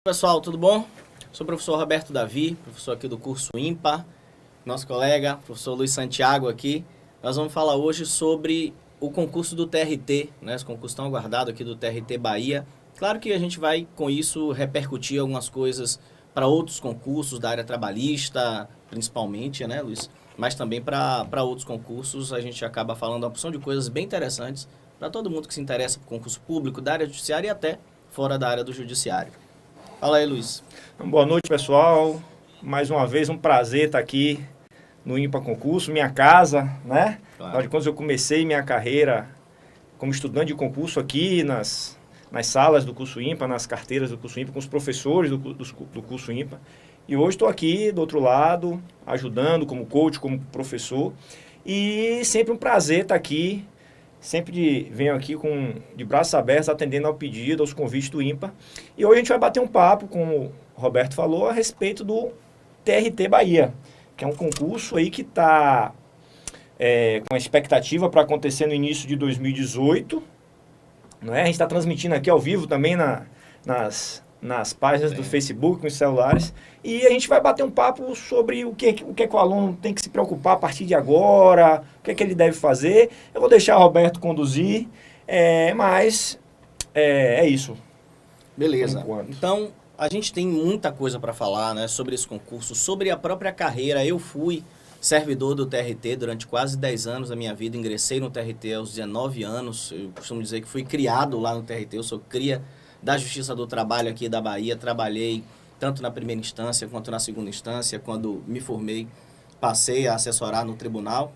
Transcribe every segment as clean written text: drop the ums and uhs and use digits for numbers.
Pessoal, tudo bom? Sou o professor Roberto Davi, professor aqui do curso IMPA, nosso colega, professor Luiz Santiago aqui. Nós vamos falar hoje sobre o concurso do TRT, né? Esse concurso tão aguardado aqui do TRT Bahia. Claro que a gente vai, com isso, repercutir algumas coisas para outros concursos da área trabalhista, principalmente, né, Luiz? Mas também para outros concursos, a gente acaba falando uma opção de coisas bem interessantes para todo mundo que se interessa por concurso público, da área judiciária e até fora da área do judiciário. Fala aí, Luiz. Boa noite, pessoal. Mais uma vez, um prazer estar aqui no IMPA Concurso, minha casa, né? Claro. Afinal de contas, eu comecei minha carreira como estudante de concurso aqui nas salas do curso IMPA, nas carteiras do curso IMPA, com os professores do curso IMPA. E hoje estou aqui do outro lado, ajudando como coach, como professor. E sempre um prazer estar aqui. Sempre venho aqui de braços abertos, atendendo ao pedido, aos convites do IMPA. E hoje a gente vai bater um papo, como o Roberto falou, a respeito do TRT Bahia, que é um concurso aí que está com a expectativa para acontecer no início de 2018. Não é? A gente está transmitindo aqui ao vivo também nas páginas do Facebook, nos celulares. E a gente vai bater um papo sobre o que o aluno tem que se preocupar a partir de agora, o que ele deve fazer. Eu vou deixar o Roberto conduzir, mas é isso. Beleza. Então, a gente tem muita coisa para falar, né, sobre esse concurso, sobre a própria carreira. Eu fui servidor do TRT durante quase 10 anos da minha vida. Ingressei no TRT aos 19 anos. Eu costumo dizer que fui criado lá no TRT. Eu sou cria da Justiça do Trabalho aqui da Bahia. Trabalhei tanto na primeira instância quanto na segunda instância. Quando me formei, passei a assessorar no tribunal.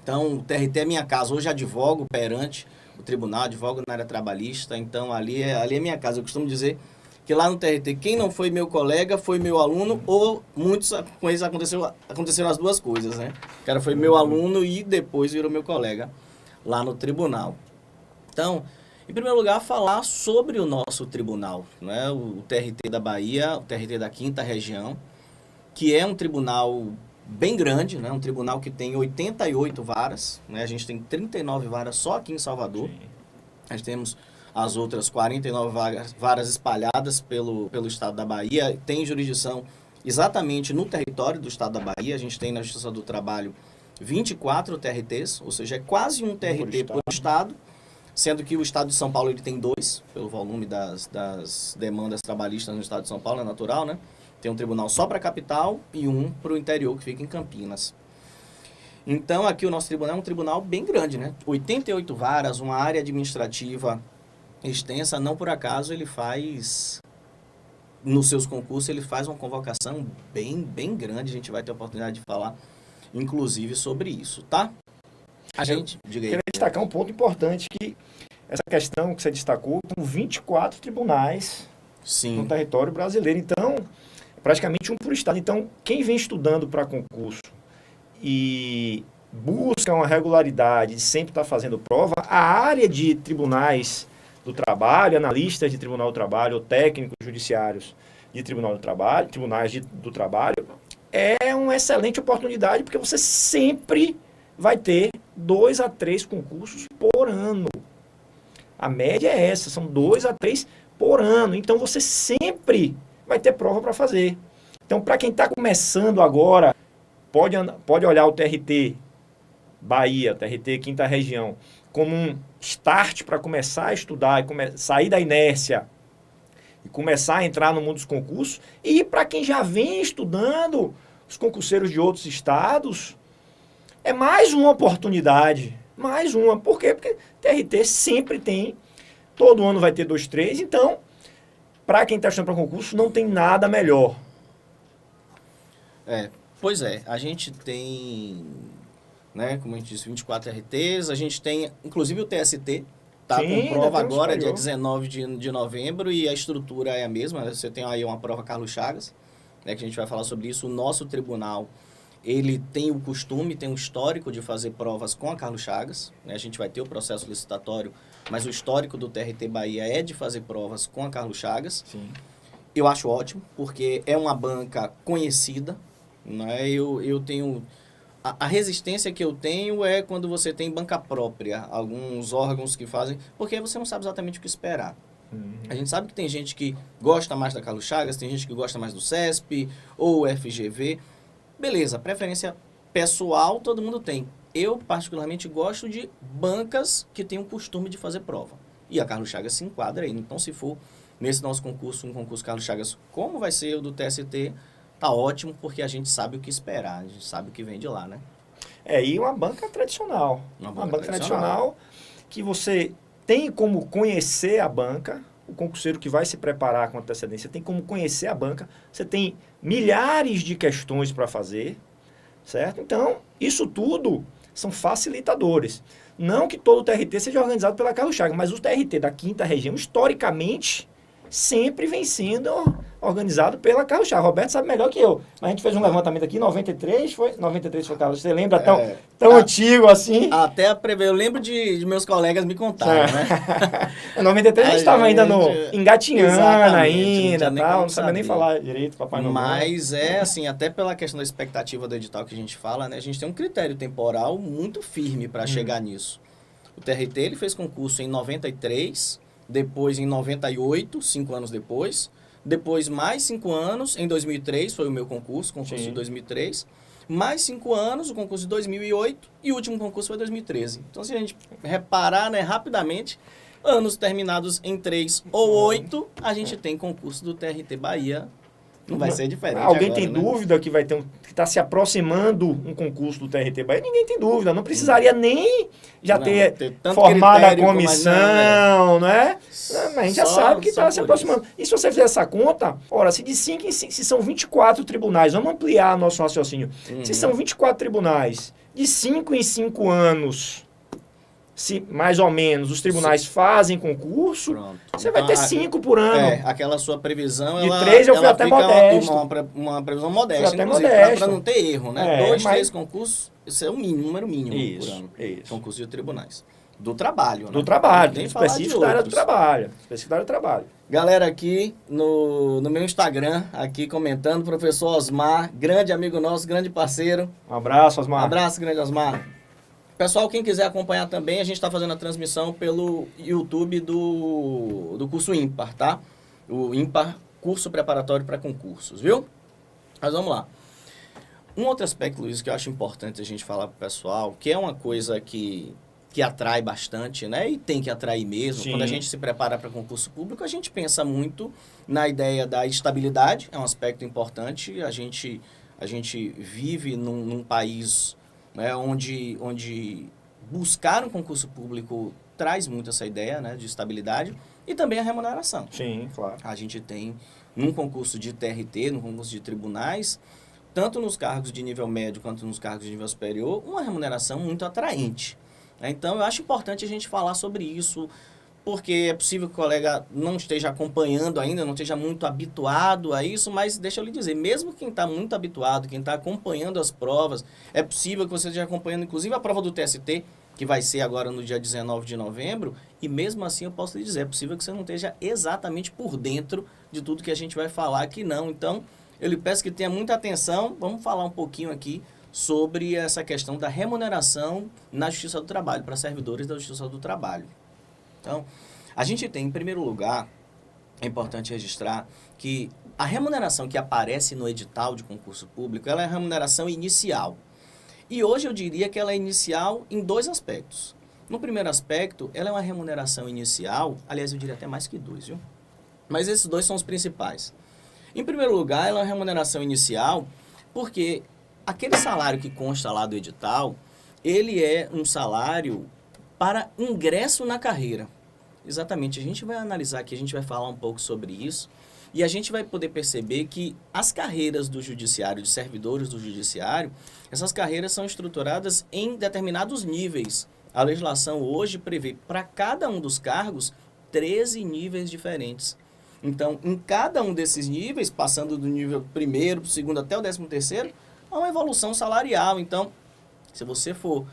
Então, o TRT é minha casa. Hoje advogo perante o tribunal, advogo na área trabalhista. Então, ali é minha casa. Eu costumo dizer que lá no TRT, quem não foi meu colega foi meu aluno, ou muitos com eles aconteceram as duas coisas, né? O cara foi meu aluno e depois virou meu colega lá no tribunal. Então, em primeiro lugar, falar sobre o nosso tribunal, né? O TRT da Bahia, o TRT da 5ª Região, que é um tribunal bem grande, né? Um tribunal que tem 88 varas, né? A gente tem 39 varas só aqui em Salvador. Sim. Nós temos as outras 49 varas espalhadas pelo estado da Bahia. Tem jurisdição exatamente no território do estado da Bahia. A gente tem na Justiça do Trabalho 24 TRTs, ou seja, é quase um TRT por estado, sendo que o estado de São Paulo ele tem 2, pelo volume das demandas trabalhistas no estado de São Paulo, é natural, né? Tem um tribunal só para a capital e um para o interior, que fica em Campinas. Então, aqui o nosso tribunal é um tribunal bem grande, né? 88 varas, uma área administrativa extensa. Não por acaso ele faz, nos seus concursos, ele faz uma convocação bem grande. A gente vai ter a oportunidade de falar, inclusive, sobre isso, tá? Diga aí. Queria destacar um ponto importante, que essa questão que você destacou, com 24 tribunais Sim. no território brasileiro. Então, praticamente um por estado. Então, quem vem estudando para concurso e busca uma regularidade de sempre estar fazendo prova, a área de tribunais do trabalho, analistas de tribunal do trabalho, ou técnicos judiciários de tribunal do trabalho, tribunais do trabalho, é uma excelente oportunidade, porque você sempre vai ter 2 a 3 concursos por ano. A média é essa, são 2 a 3 por ano. Então, você sempre vai ter prova para fazer. Então, para quem está começando agora, pode olhar o TRT Bahia, TRT 5ª Região, como um start para começar a estudar, sair da inércia e começar a entrar no mundo dos concursos. E para quem já vem estudando, os concurseiros de outros estados, é mais uma oportunidade. Mais uma. Por quê? Porque TRT sempre tem, todo ano vai ter 2, 3. Então, para quem está estudando para concurso, não tem nada melhor. Pois é, a gente tem, né, como a gente disse, 24 RTs, a gente tem, inclusive o TST, tá com prova agora, dia 19 de novembro, e a estrutura é a mesma, né? Você tem aí uma prova Carlos Chagas, né, que a gente vai falar sobre isso. O nosso tribunal, ele tem o costume, tem um histórico de fazer provas com a Carlos Chagas, né? A gente vai ter o processo licitatório, mas o histórico do TRT Bahia é de fazer provas com a Carlos Chagas. Sim. Eu acho ótimo, porque é uma banca conhecida, né? Eu tenho... A resistência que eu tenho é quando você tem banca própria, alguns órgãos que fazem, porque você não sabe exatamente o que esperar. A gente sabe que tem gente que gosta mais da Carlos Chagas, tem gente que gosta mais do CESP ou FGV. Beleza, preferência pessoal todo mundo tem. Eu, particularmente, gosto de bancas que têm o costume de fazer prova. E a Carlos Chagas se enquadra aí. Então, se for nesse nosso concurso, um concurso Carlos Chagas, como vai ser o do TST, tá ótimo, porque a gente sabe o que esperar, a gente sabe o que vem de lá, né? E uma banca tradicional. Uma banca tradicional que você tem como conhecer a banca, o concurseiro que vai se preparar com antecedência tem como conhecer a banca, você tem milhares de questões para fazer, certo? Então, isso tudo são facilitadores. Não que todo o TRT seja organizado pela Carlos Chagas, mas o TRT da 5ª região, historicamente, sempre vem sendo organizado pela Carlos Chagas. Roberto sabe melhor que eu. Mas a gente fez um levantamento aqui, 93 foi Carlos. Você lembra tão antigo assim? Até eu lembro de meus colegas me contarem, né? Em 93 a gente estava ainda engatinhando ainda, não sabia nem falar direito, Papai Noel. Mas assim, até pela questão da expectativa do edital que a gente fala, né? A gente tem um critério temporal muito firme para chegar nisso. O TRT, ele fez concurso em 93, depois em 98, 5 anos depois. Depois mais 5 anos, em 2003 foi o meu concurso de 2003. Mais 5 anos, o concurso de 2008 e o último concurso foi 2013. Então, se a gente reparar, né, rapidamente, anos terminados em 3 ou 8, a gente tem concurso do TRT Bahia. Não vai ser diferente. Alguém agora, tem né? dúvida que vai ter que está se aproximando um concurso do TRT Bahia? Ninguém tem dúvida. Não precisaria nem ter formado a comissão, né? Mas a gente já sabe que está se aproximando. E se você fizer essa conta, ora, se de 5 em 5, se são 24 tribunais, vamos ampliar nosso raciocínio. Se são 24 tribunais, de 5 em 5 anos, se mais ou menos os tribunais fazem concurso, você vai ter 5 por ano. Aquela sua previsão, de 3 eu fui até modesto. Uma previsão modesta, até inclusive, para não ter erro, né? 2, 3 concursos, isso é o mínimo, número mínimo por ano. Concurso de tribunais. Do trabalho, né? Do trabalho, específico da área do trabalho. Específico da área do trabalho. Galera aqui no meu Instagram, aqui comentando, professor Osmar, grande amigo nosso, grande parceiro. Um abraço, Osmar. Um abraço, grande Osmar. Pessoal, quem quiser acompanhar também, a gente está fazendo a transmissão pelo YouTube do curso ímpar, tá? O ímpar, curso preparatório para concursos, viu? Mas vamos lá. Um outro aspecto, Luiz, que eu acho importante a gente falar para o pessoal, que é uma coisa que atrai bastante, né? E tem que atrair mesmo. Sim. Quando a gente se prepara para concurso público, a gente pensa muito na ideia da estabilidade, é um aspecto importante. A gente vive num país, né, onde buscar um concurso público traz muito essa ideia, né, de estabilidade, e também a remuneração. Sim, claro. A gente tem, num concurso de TRT, num concurso de tribunais, tanto nos cargos de nível médio quanto nos cargos de nível superior, uma remuneração muito atraente. Então, eu acho importante a gente falar sobre isso, porque é possível que o colega não esteja acompanhando ainda, não esteja muito habituado a isso, mas deixa eu lhe dizer, mesmo quem está muito habituado, quem está acompanhando as provas, é possível que você esteja acompanhando, inclusive, a prova do TST, que vai ser agora no dia 19 de novembro, e mesmo assim eu posso lhe dizer, é possível que você não esteja exatamente por dentro de tudo que a gente vai falar aqui, não. Então, eu lhe peço que tenha muita atenção, vamos falar um pouquinho aqui sobre essa questão da remuneração na Justiça do Trabalho, para servidores da Justiça do Trabalho. Então, a gente tem, em primeiro lugar, é importante registrar que a remuneração que aparece no edital de concurso público, ela é a remuneração inicial. E hoje eu diria que ela é inicial em 2 aspectos. No primeiro aspecto, ela é uma remuneração inicial, aliás, eu diria até mais que 2, viu? Mas esses 2 são os principais. Em primeiro lugar, ela é uma remuneração inicial porque aquele salário que consta lá do edital, ele é um salário para ingresso na carreira. Exatamente, a gente vai analisar aqui, a gente vai falar um pouco sobre isso, e a gente vai poder perceber que as carreiras do judiciário, de servidores do judiciário, essas carreiras são estruturadas em determinados níveis. A legislação hoje prevê para cada um dos cargos 13 níveis diferentes. Então, em cada um desses níveis, passando do nível 1º, 2º até o 13º, há uma evolução salarial. Então, se você for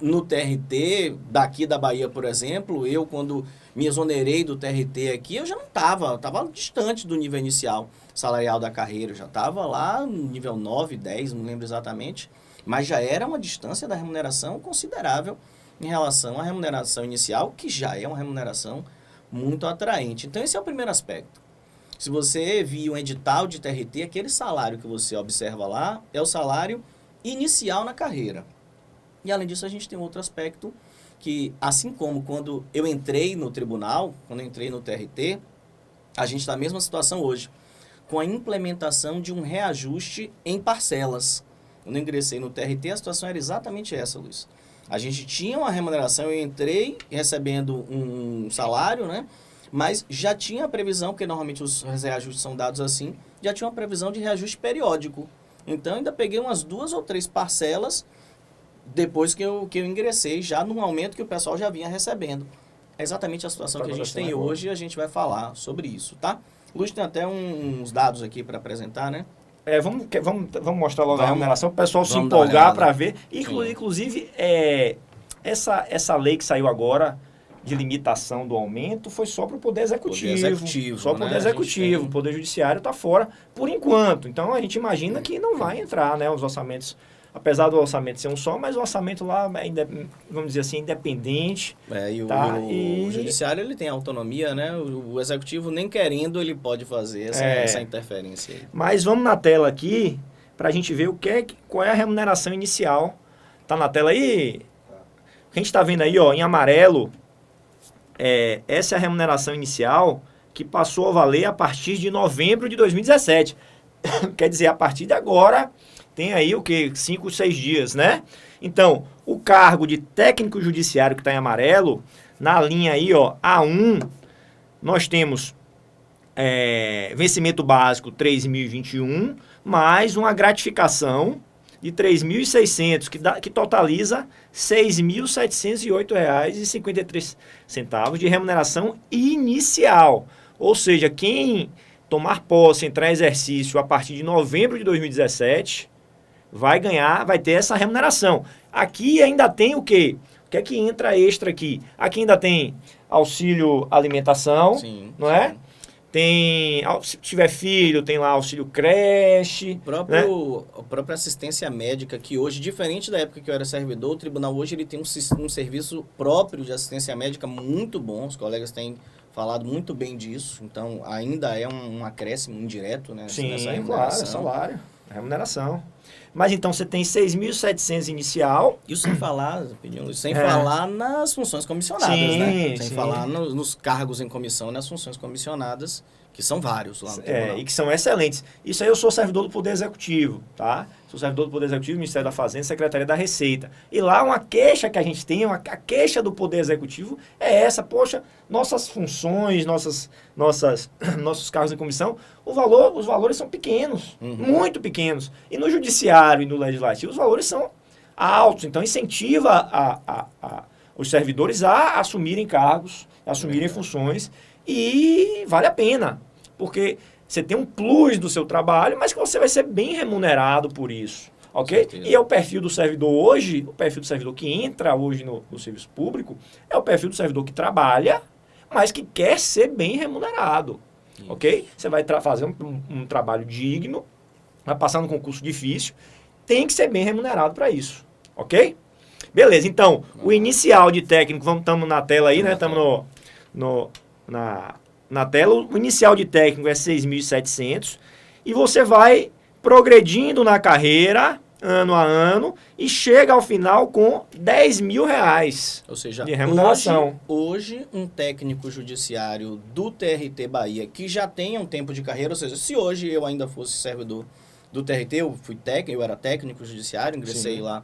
no TRT, daqui da Bahia, por exemplo, eu quando me exonerei do TRT aqui, eu já não estava distante do nível inicial salarial da carreira, eu já estava lá no nível 9, 10, não lembro exatamente, mas já era uma distância da remuneração considerável em relação à remuneração inicial, que já é uma remuneração muito atraente. Então, esse é o primeiro aspecto. Se você viu um edital de TRT, aquele salário que você observa lá é o salário inicial na carreira. E, além disso, a gente tem outro aspecto que, assim como quando eu entrei no tribunal, quando eu entrei no TRT, a gente está na mesma situação hoje, com a implementação de um reajuste em parcelas. Quando eu ingressei no TRT, a situação era exatamente essa, Luiz. A gente tinha uma remuneração, eu entrei recebendo um salário, né? Mas já tinha a previsão, porque normalmente os reajustes são dados assim, já tinha uma previsão de reajuste periódico. Então, ainda peguei umas 2 ou 3 parcelas depois que eu ingressei, já no aumento que o pessoal já vinha recebendo. É exatamente a situação que a gente tem hoje e a gente vai falar sobre isso, tá? Luiz tem até uns dados aqui para apresentar, né? Vamos mostrar logo a remuneração para o pessoal se empolgar para ver. Inclusive, essa lei que saiu agora de limitação do aumento foi só para o Poder Executivo. Só para o Poder Executivo. O Poder Judiciário está fora por enquanto. Então, a gente imagina que não vai entrar, né, os orçamentos. Apesar do orçamento ser um só, mas o orçamento lá ainda, vamos dizer assim, independente. O Judiciário ele tem autonomia, né? O Executivo, nem querendo, ele pode fazer essa interferência aí. Mas vamos na tela aqui, para a gente ver qual é a remuneração inicial. Tá na tela aí? O que a gente está vendo aí, ó, em amarelo, essa é a remuneração inicial que passou a valer a partir de novembro de 2017. Quer dizer, a partir de agora... Tem aí o quê? 5, 6 dias, né? Então, o cargo de técnico judiciário que está em amarelo, na linha aí, ó, A1, nós temos vencimento básico 3.021, mais uma gratificação de 3.600, que totaliza R$ 6.708,53 de remuneração inicial. Ou seja, quem tomar posse, entrar em exercício a partir de novembro de 2017... vai ter essa remuneração. Aqui ainda tem o quê? O que é que entra extra aqui? Aqui ainda tem auxílio alimentação, não é? Tem, se tiver filho, tem lá auxílio creche. A própria assistência médica, que hoje, diferente da época que eu era servidor, o tribunal hoje ele tem um serviço próprio de assistência médica muito bom. Os colegas têm falado muito bem disso. Então, ainda é um acréscimo indireto, né? Sim, claro, salário, remuneração. Mas então você tem 6.700 inicial. Isso sem falar, falar nas funções comissionadas, né? Sem falar nos cargos em comissão, nas funções comissionadas, que são vários lá no tribunal. E que são excelentes. Isso aí eu sou servidor do Poder Executivo, tá? Sou servidor do Poder Executivo, Ministério da Fazenda, Secretaria da Receita. E lá uma queixa que a gente tem, a queixa do Poder Executivo é essa, poxa, nossas funções, nossos cargos em comissão, os valores são pequenos, muito pequenos. E no Judiciário e no Legislativo os valores são altos. Então incentiva os servidores a assumirem cargos, a assumirem funções e vale a pena, porque você tem um plus do seu trabalho, mas que você vai ser bem remunerado por isso, ok? E é o perfil do servidor hoje, o perfil do servidor que entra hoje no serviço público, é o perfil do servidor que trabalha, mas que quer ser bem remunerado, ok? Você vai fazer um trabalho digno, vai passar num concurso difícil, tem que ser bem remunerado para isso, ok? Beleza, então, o inicial de técnico, estamos na tela aí, né? Estamos na tela, o inicial de técnico é 6.700 e você vai progredindo na carreira, ano a ano, e chega ao final com R$10.000 ou seja, de remuneração. Hoje, um técnico judiciário do TRT Bahia, que já tenha um tempo de carreira, ou seja, se hoje eu ainda fosse servidor do TRT, eu era técnico judiciário, ingressei lá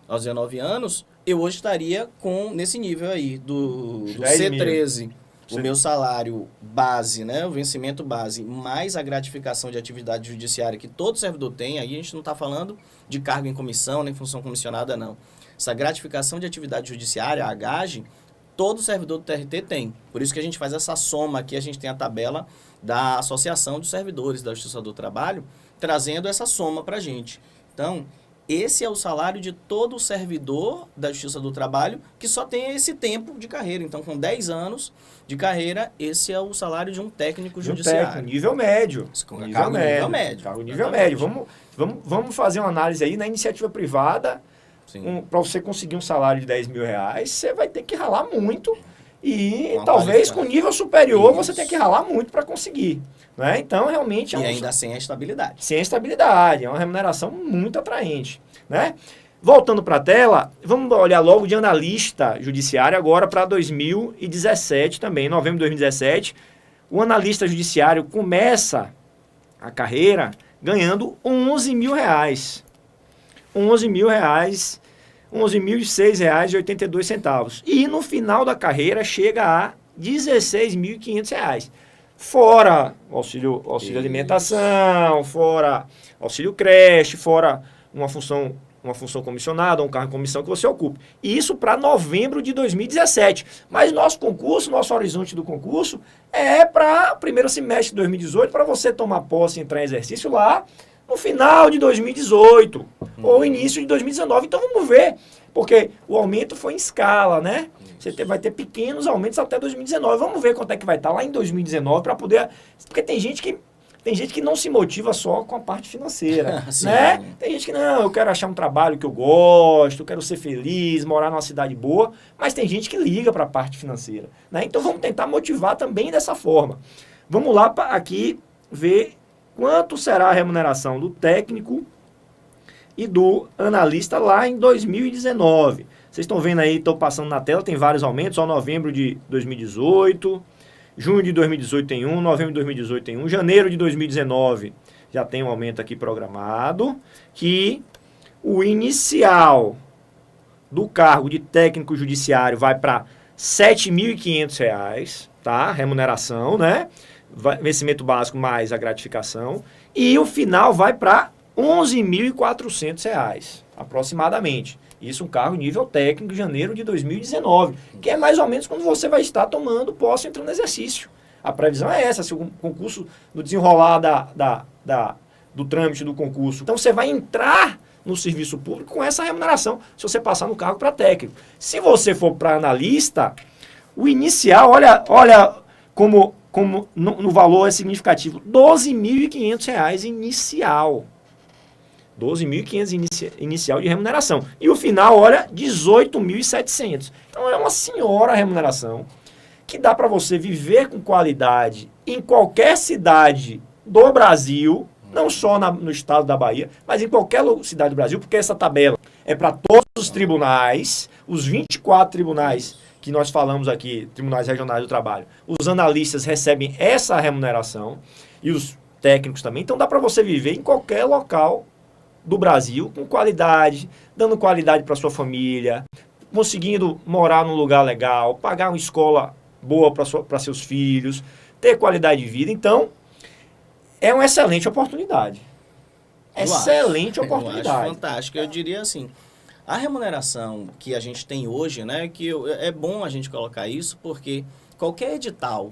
aos 19 anos, eu hoje estaria nesse nível aí, do C13. O meu salário base, né, o vencimento base, mais a gratificação de atividade judiciária que todo servidor tem, aí a gente não está falando de cargo em comissão, nem função comissionada, não. Essa gratificação de atividade judiciária, a GAGE, todo servidor do TRT tem. Por isso que a gente faz essa soma aqui, a gente tem a tabela da Associação dos Servidores da Justiça do Trabalho, trazendo essa soma para a gente. Então, esse é o salário de todo servidor da Justiça do Trabalho que só tem esse tempo de carreira. Então, com 10 anos de carreira, esse é o salário de um técnico judiciário. Nível médio. Nível médio. Cargo nível médio. Vamos fazer uma análise aí na iniciativa privada. Para você conseguir um salário de R$10.000, você vai ter que ralar muito e talvez com nível superior você tenha que ralar muito para conseguir. Né? Então, realmente... E ainda sem a estabilidade. Sem a estabilidade, é uma remuneração muito atraente. Né? Voltando para a tela, vamos olhar logo de analista judiciário agora para 2017 também, novembro de 2017. O analista judiciário começa a carreira ganhando R$11 mil. R$11 mil, R$11.006,82. E no final da carreira chega a R$16.500. Fora auxílio alimentação, fora auxílio creche, fora uma função comissionada, um cargo em comissão que você ocupe. E isso para novembro de 2017. Mas nosso horizonte do concurso é para o primeiro semestre de 2018, para você tomar posse e entrar em exercício lá no final de 2018 ou início de 2019. Então vamos ver, porque o aumento foi em escala, né? Você vai ter pequenos aumentos até 2019. Vamos ver quanto é que vai estar lá em 2019 para poder... Porque tem gente que não se motiva só com a parte financeira, né? Tem gente que, não, eu quero achar um trabalho que eu gosto, eu quero ser feliz, morar numa cidade boa, mas tem gente que liga para a parte financeira, né? Então vamos tentar motivar também dessa forma. Vamos lá aqui ver quanto será a remuneração do técnico e do analista lá em 2019. Vocês estão vendo aí, estou passando na tela, tem vários aumentos, ó, novembro de 2018... Junho de 2018 tem um, novembro de 2018 tem um, janeiro de 2019 já tem um aumento aqui programado, que o inicial do cargo de técnico judiciário vai para R$ 7.500, tá? Remuneração, né? Vencimento básico mais a gratificação. E o final vai para R$ 11.400, aproximadamente. Isso um cargo nível técnico em janeiro de 2019, que é mais ou menos quando você vai estar tomando posse entrando no exercício. A previsão é essa, se o concurso, no desenrolar do trâmite do concurso. Então você vai entrar no serviço público com essa remuneração, se você passar no cargo para técnico. Se você for para analista, o inicial, olha como no valor é significativo, R$ 12.500 inicial. 12.500 inicial de remuneração. E o final, olha, 18.700. Então é uma senhora remuneração que dá para você viver com qualidade em qualquer cidade do Brasil, não só no estado da Bahia, mas em qualquer cidade do Brasil, porque essa tabela é para todos os tribunais, os 24 tribunais que nós falamos aqui, tribunais regionais do trabalho. Os analistas recebem essa remuneração e os técnicos também. Então dá para você viver em qualquer local do Brasil, com qualidade, dando qualidade para sua família, conseguindo morar num lugar legal, pagar uma escola boa para seus filhos, ter qualidade de vida. Então, é uma excelente oportunidade. Excelente oportunidade. Eu acho fantástico. Eu diria assim, a remuneração que a gente tem hoje, né, que é bom a gente colocar isso, porque qualquer edital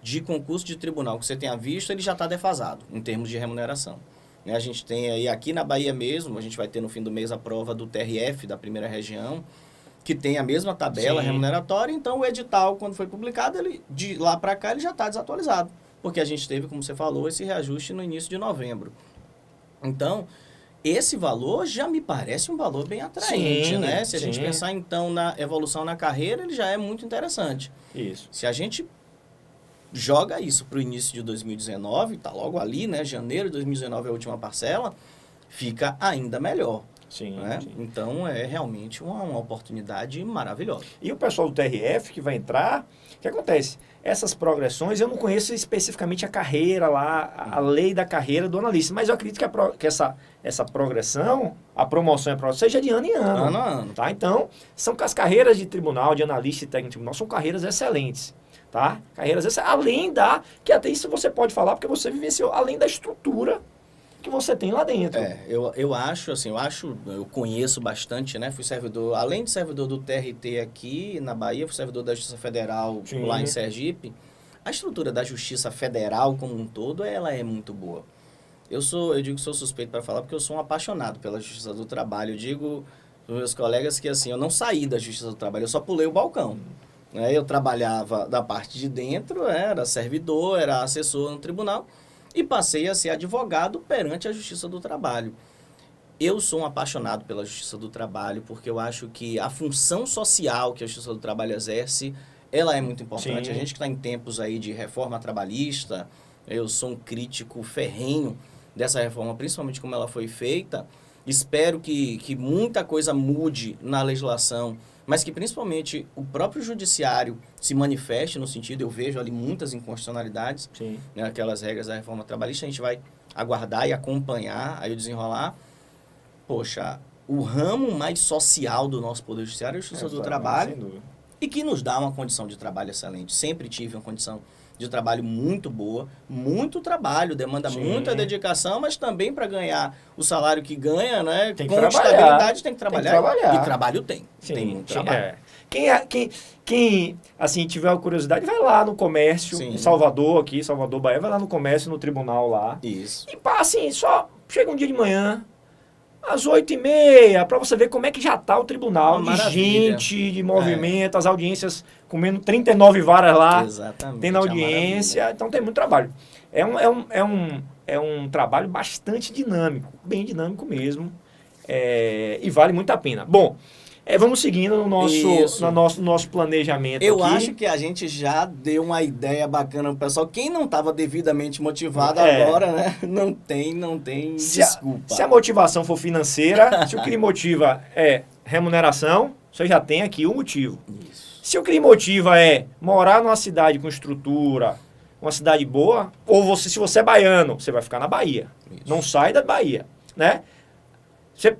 de concurso de tribunal que você tenha visto, ele já está defasado em termos de remuneração. A gente tem aí, aqui na Bahia mesmo, a gente vai ter no fim do mês a prova do TRF, da primeira região, que tem a mesma tabela remuneratória, então o edital, quando foi publicado, ele, de lá para cá, ele já está desatualizado, porque a gente teve, como você falou, esse reajuste no início de novembro. Então, esse valor já me parece um valor bem atraente, né? Se a gente pensar, então, na evolução na carreira, ele já é muito interessante. Isso. Se a gente joga isso para o início de 2019, está logo ali, né? Janeiro de 2019 é a última parcela, fica ainda melhor. Né? Então, é realmente uma oportunidade maravilhosa. E o pessoal do TRF que vai entrar, o que acontece? Essas progressões, eu não conheço especificamente a carreira lá, a lei da carreira do analista, mas eu acredito que essa progressão, a promoção e a progressão seja de ano em ano. Ano a ano. Tá? Então, são as carreiras de tribunal, de analista e técnico de tribunal, são carreiras excelentes. Tá? Carreiras excelentes, além que até isso você pode falar, porque você vivenciou, além da estrutura que você tem lá dentro. Eu conheço bastante, né? Fui servidor, além de servidor do TRT aqui na Bahia, fui servidor da Justiça Federal lá em Sergipe. A estrutura da Justiça Federal como um todo, ela é muito boa. Eu digo que sou suspeito para falar porque eu sou um apaixonado pela Justiça do Trabalho. Eu digo para os meus colegas que assim, eu não saí da Justiça do Trabalho, eu só pulei o balcão. Eu trabalhava da parte de dentro, era servidor, era assessor no tribunal, e passei a ser advogado perante a Justiça do Trabalho. Eu sou um apaixonado pela Justiça do Trabalho, porque eu acho que a função social que a Justiça do Trabalho exerce ela é muito importante. Sim. A gente que está em tempos aí de reforma trabalhista, eu sou um crítico ferrenho dessa reforma, principalmente como ela foi feita. Espero que muita coisa mude na legislação, mas que principalmente o próprio judiciário se manifeste no sentido, eu vejo ali muitas inconstitucionalidades, né, aquelas regras da reforma trabalhista, a gente vai aguardar e acompanhar aí o desenrolar. Poxa, o ramo mais social do nosso Poder Judiciário é a Justiça do Trabalho, e que nos dá uma condição de trabalho excelente. Sempre tive uma condição de trabalho muito boa, muito trabalho, demanda muita dedicação, mas também para ganhar o salário que ganha, né? Com estabilidade tem que trabalhar. E trabalho tem. Sim, tem muito trabalho. Quem assim, tiver a curiosidade, vai lá no comércio, em Salvador, aqui, Salvador, Bahia, vai lá no comércio, no tribunal lá. Isso. E assim, só chega um dia de manhã, às 8h30, para você ver como é que já tá o tribunal, de gente, de movimento, as audiências comendo 39 varas lá, tendo audiência, então tem muito trabalho. É um trabalho bastante dinâmico, bem dinâmico mesmo, e vale muito a pena. Bom, vamos seguindo no nosso planejamento. Eu acho que a gente já deu uma ideia bacana pro pessoal. Quem não estava devidamente motivado agora, né? Não tem desculpa. Se a motivação for financeira, se o que lhe motiva é remuneração, você já tem aqui o motivo. Isso. Se o que lhe motiva é morar numa cidade com estrutura, uma cidade boa, ou se você é baiano, você vai ficar na Bahia. Isso. Não sai da Bahia, né? Se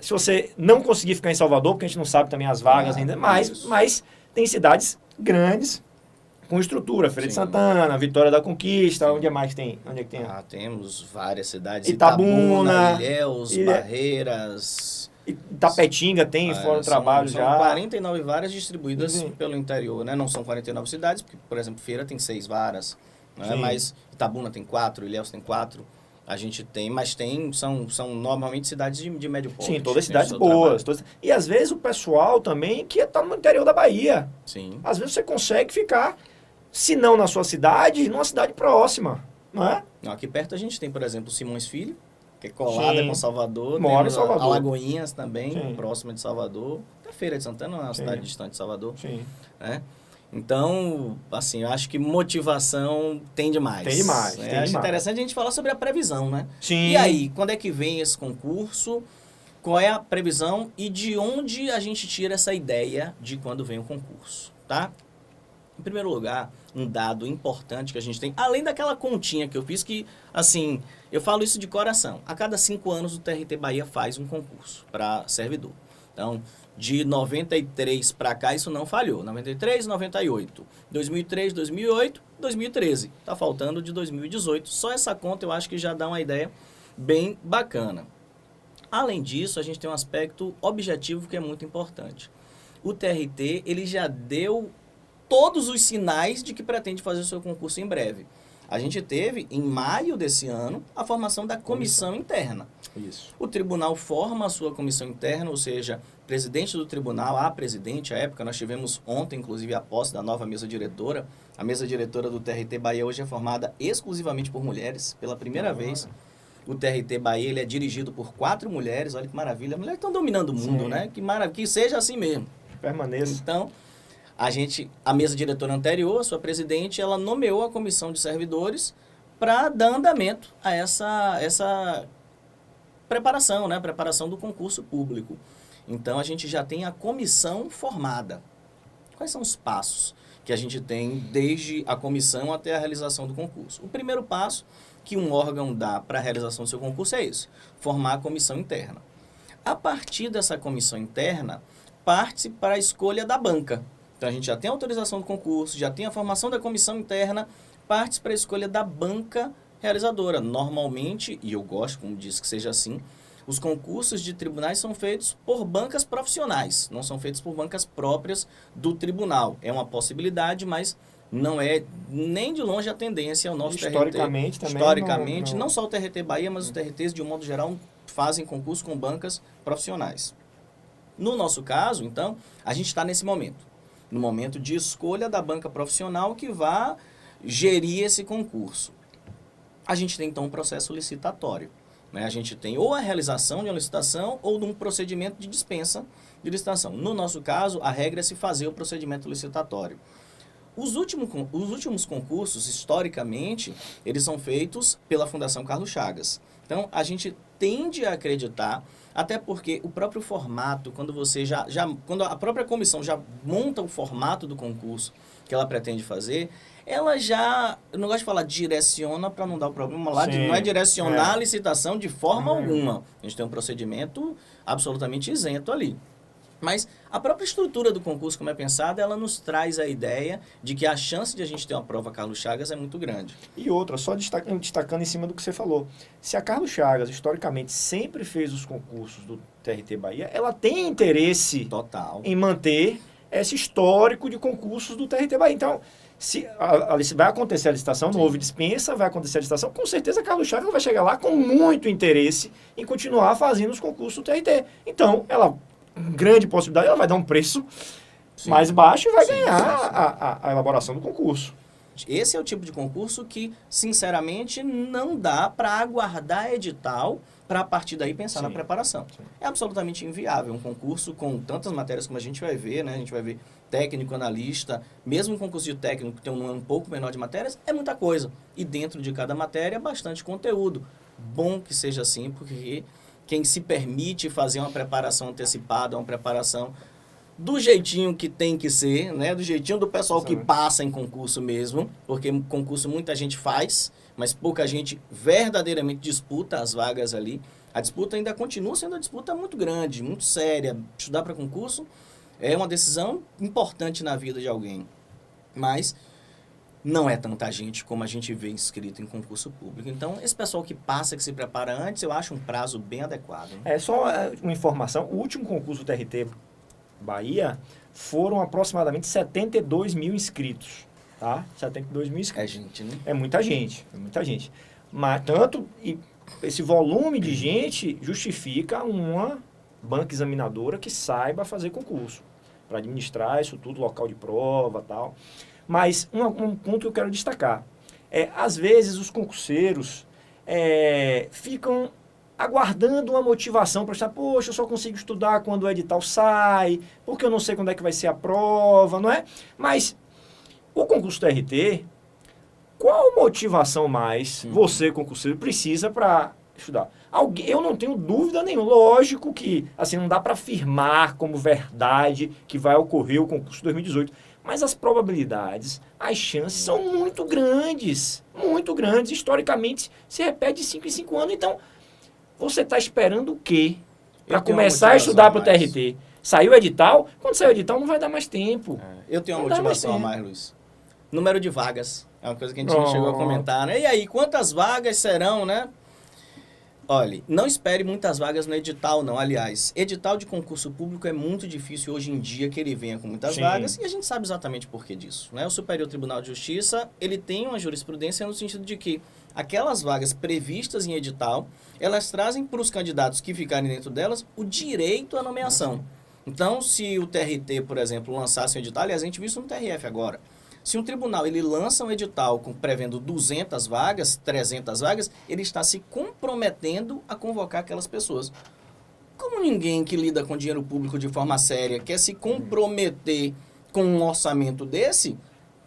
você não conseguir ficar em Salvador, porque a gente não sabe também as vagas ainda, mas tem cidades grandes com estrutura, Feira de Santana, Vitória da Conquista, onde é mais tem? Onde é que tem? Temos várias cidades, Itabuna, Ilhéus, Barreiras, Itapetinga tem fora do trabalho já. São 49 varas distribuídas pelo interior, né? Não são 49 cidades, porque, por exemplo, Feira tem 6 varas, né? Mas Itabuna tem 4, Ilhéus tem 4. A gente tem, mas são normalmente cidades de médio porte. Sim, todas cidades boas. E às vezes o pessoal também que está no interior da Bahia. Sim. Às vezes você consegue ficar, se não na sua cidade, numa cidade próxima, não é? Aqui perto a gente tem, por exemplo, Simões Filho, que é colada com Salvador. Mora em Salvador. Alagoinhas também, próxima de Salvador. A Feira de Santana é uma cidade distante de Salvador. Sim. Né? Então, assim, eu acho que motivação tem demais. Tem demais. Acho interessante a gente falar sobre a previsão, né? Sim. E aí, quando é que vem esse concurso? Qual é a previsão e de onde a gente tira essa ideia de quando vem o concurso, tá? Em primeiro lugar, um dado importante que a gente tem, além daquela continha que eu fiz que, assim, eu falo isso de coração. A cada 5 anos o TRT Bahia faz um concurso para servidor. Então, de 93 para cá, isso não falhou. 93, 98. 2003, 2008, 2013. Tá faltando de 2018. Só essa conta eu acho que já dá uma ideia bem bacana. Além disso, a gente tem um aspecto objetivo que é muito importante. O TRT, ele já deu todos os sinais de que pretende fazer o seu concurso em breve. A gente teve, em maio desse ano, a formação da comissão interna. Isso. O tribunal forma a sua comissão interna, ou seja, presidente do tribunal, a presidente, à época, nós tivemos ontem, inclusive, a posse da nova mesa diretora. A mesa diretora do TRT Bahia hoje é formada exclusivamente por mulheres, pela primeira vez. O TRT Bahia ele é dirigido por 4 mulheres, olha que maravilha. As mulheres estão dominando o mundo, né? Que seja assim mesmo. Permaneça. Então, a mesa diretora anterior, a sua presidente, ela nomeou a comissão de servidores para dar andamento a essa preparação, né? Preparação do concurso público. Então, a gente já tem a comissão formada. Quais são os passos que a gente tem desde a comissão até a realização do concurso? O primeiro passo que um órgão dá para a realização do seu concurso é isso, formar a comissão interna. A partir dessa comissão interna, parte para a escolha da banca. Então, a gente já tem a autorização do concurso, já tem a formação da comissão interna, parte para a escolha da banca realizadora. Normalmente, e eu gosto, como disse, que seja assim, os concursos de tribunais são feitos por bancas profissionais, não são feitos por bancas próprias do tribunal. É uma possibilidade, mas não é nem de longe a tendência ao nosso historicamente TRT. Também historicamente, não só o TRT Bahia, mas os TRTs, de um modo geral, fazem concurso com bancas profissionais. No nosso caso, então, a gente está nesse momento. No momento de escolha da banca profissional que vai gerir esse concurso. A gente tem, então, um processo licitatório. né? A gente tem ou a realização de uma licitação ou de um procedimento de dispensa de licitação. No nosso caso, a regra é se fazer o procedimento licitatório. Os últimos concursos, historicamente, eles são feitos pela Fundação Carlos Chagas. Então, a gente tende a acreditar, até porque o próprio formato, quando você quando a própria comissão já monta o formato do concurso que ela pretende fazer, ela já, eu não gosto de falar direciona para não dar o problema lá, não é direcionar a licitação de forma alguma. A gente tem um procedimento absolutamente isento ali. Mas a própria estrutura do concurso, como é pensada, ela nos traz a ideia de que a chance de a gente ter uma prova Carlos Chagas é muito grande. E outra, só destacando em cima do que você falou. Se a Carlos Chagas, historicamente, sempre fez os concursos do TRT Bahia, ela tem interesse total em manter esse histórico de concursos do TRT Bahia. Então, se vai acontecer a licitação, não houve dispensa, vai acontecer a licitação, com certeza a Carlos Chagas vai chegar lá com muito interesse em continuar fazendo os concursos do TRT. Então, ela... grande possibilidade, ela vai dar um preço mais baixo e vai ganhar a elaboração do concurso. Esse é o tipo de concurso que, sinceramente, não dá para aguardar edital para, a partir daí, pensar na preparação. É absolutamente inviável um concurso com tantas matérias como a gente vai ver, né? A gente vai ver técnico, analista, mesmo um concurso de técnico que tem um número um pouco menor de matérias, é muita coisa. E dentro de cada matéria, bastante conteúdo. Bom que seja assim, porque... quem se permite fazer uma preparação antecipada, uma preparação do jeitinho que tem que ser, né? Do jeitinho do pessoal que passa em concurso mesmo, porque concurso muita gente faz, mas pouca gente verdadeiramente disputa as vagas ali. A disputa ainda continua sendo uma disputa muito grande, muito séria. Estudar para concurso é uma decisão importante na vida de alguém, mas... não é tanta gente como a gente vê inscrito em concurso público. Então, esse pessoal que passa, que se prepara antes, eu acho um prazo bem adequado. Né? É só uma informação, o último concurso do TRT Bahia foram aproximadamente 72 mil inscritos. Tá? 72 mil inscritos. É gente, né? É muita gente, é muita gente. Mas tanto, e esse volume de gente justifica uma banca examinadora que saiba fazer concurso. Para administrar isso tudo, local de prova e tal. Mas um ponto que eu quero destacar às vezes os concurseiros ficam aguardando uma motivação para estar, poxa, eu só consigo estudar quando o edital sai, porque eu não sei quando é que vai ser a prova, não é? Mas o concurso TRT, qual motivação mais você, concurseiro, precisa para estudar? Eu não tenho dúvida nenhuma. Lógico que assim, não dá para afirmar como verdade que vai ocorrer o concurso 2018. Mas as probabilidades, as chances são muito grandes. Muito grandes. Historicamente, se repete de 5 em 5 anos. Então, você está esperando o quê? Para começar a estudar para o TRT. Saiu o edital? Quando sair o edital, não vai dar mais tempo. Eu tenho uma motivação a mais, Luiz. Número de vagas. É uma coisa que a gente chegou a comentar, né? E aí, quantas vagas serão, né? Olha, não espere muitas vagas no edital, não. Aliás, edital de concurso público é muito difícil hoje em dia que ele venha com muitas vagas, e a gente sabe exatamente por que disso, né? O Superior Tribunal de Justiça, ele tem uma jurisprudência no sentido de que aquelas vagas previstas em edital, elas trazem para os candidatos que ficarem dentro delas o direito à nomeação. Então, se o TRT, por exemplo, lançasse um edital, aliás, a gente viu isso no TRF agora. Se um tribunal ele lança um edital prevendo 200 vagas, 300 vagas, ele está se comprometendo a convocar aquelas pessoas. Como ninguém que lida com dinheiro público de forma séria quer se comprometer com um orçamento desse,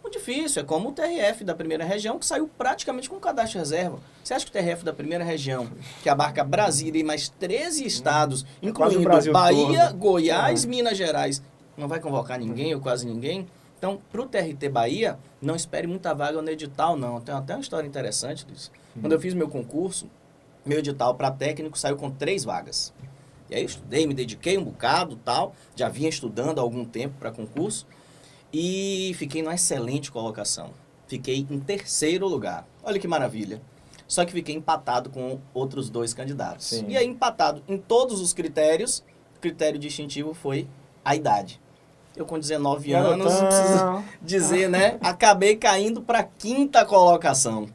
muito difícil. É como o TRF da primeira região, que saiu praticamente com cadastro de reserva. Você acha que o TRF da primeira região, que abarca Brasília e mais 13 estados, incluindo Bahia, todo. Goiás, Minas Gerais, não vai convocar ninguém ou quase ninguém? Então, para o TRT Bahia, não espere muita vaga no edital, não. Tem até uma história interessante disso. Quando eu fiz meu concurso, meu edital para técnico saiu com 3 vagas. E aí eu estudei, me dediquei um bocado, tal. Já vinha estudando há algum tempo para concurso. E fiquei numa excelente colocação. Fiquei em 3º lugar. Olha que maravilha. Só que fiquei empatado com outros 2 candidatos. Sim. E aí, empatado em todos os critérios, o critério distintivo foi a idade. Eu com 19 anos, não preciso dizer, né? Acabei caindo para a 5ª colocação.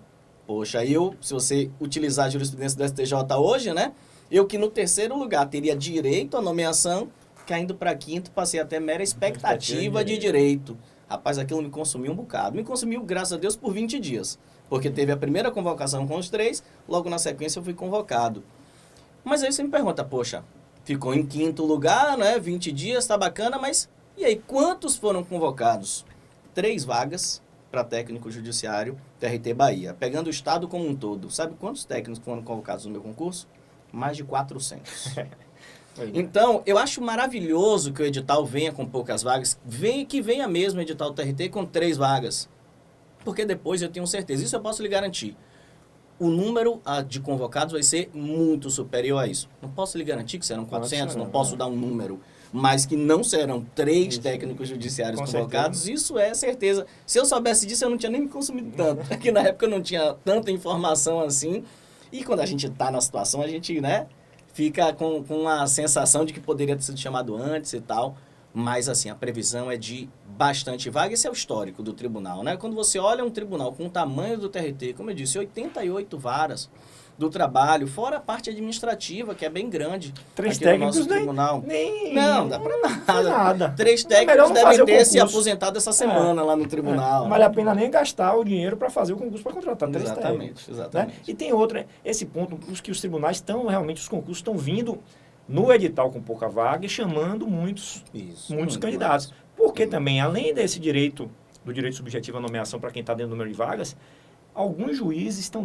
Poxa, se você utilizar a jurisprudência do STJ hoje, né? Eu que no 3º lugar teria direito à nomeação, caindo para 5º, passei até mera expectativa de direito. Rapaz, aquilo me consumiu um bocado. Me consumiu, graças a Deus, por 20 dias. Porque teve a primeira convocação com os 3, logo na sequência eu fui convocado. Mas aí você me pergunta, poxa, ficou em 5º lugar, né? 20 dias, tá bacana, mas e aí, quantos foram convocados? 3 vagas para técnico judiciário TRT Bahia. Pegando o estado como um todo. Sabe quantos técnicos foram convocados no meu concurso? Mais de 400. Então, eu acho maravilhoso que o edital venha com poucas vagas, que venha mesmo o edital TRT com 3 vagas. Porque depois eu tenho certeza, isso eu posso lhe garantir. O número de convocados vai ser muito superior a isso. Não posso lhe garantir que serão 400, não posso dar um número, mas que não serão 3 técnicos judiciários convocados, certeza. Isso é certeza. Se eu soubesse disso, eu não tinha nem me consumido tanto, porque na época eu não tinha tanta informação assim, e quando a gente está na situação, a gente, né, fica com a sensação de que poderia ter sido chamado antes e tal, mas assim, a previsão é de bastante vaga. Esse é o histórico do tribunal, né? Quando você olha um tribunal com o tamanho do TRT, como eu disse, 88 varas do trabalho, fora a parte administrativa, que é bem grande. 3 técnicos no tribunal. Não dá pra nada. 3 técnicos devem ter se aposentado essa semana lá no tribunal. Não vale a pena nem gastar o dinheiro para fazer o concurso para contratar 3 técnicos. Exatamente. Né? E tem outra, esse ponto, que os tribunais estão, realmente, os concursos estão vindo no edital com pouca vaga e chamando muitos candidatos. Mais. Porque também, além desse direito, do direito subjetivo à nomeação para quem está dentro do número de vagas, alguns juízes estão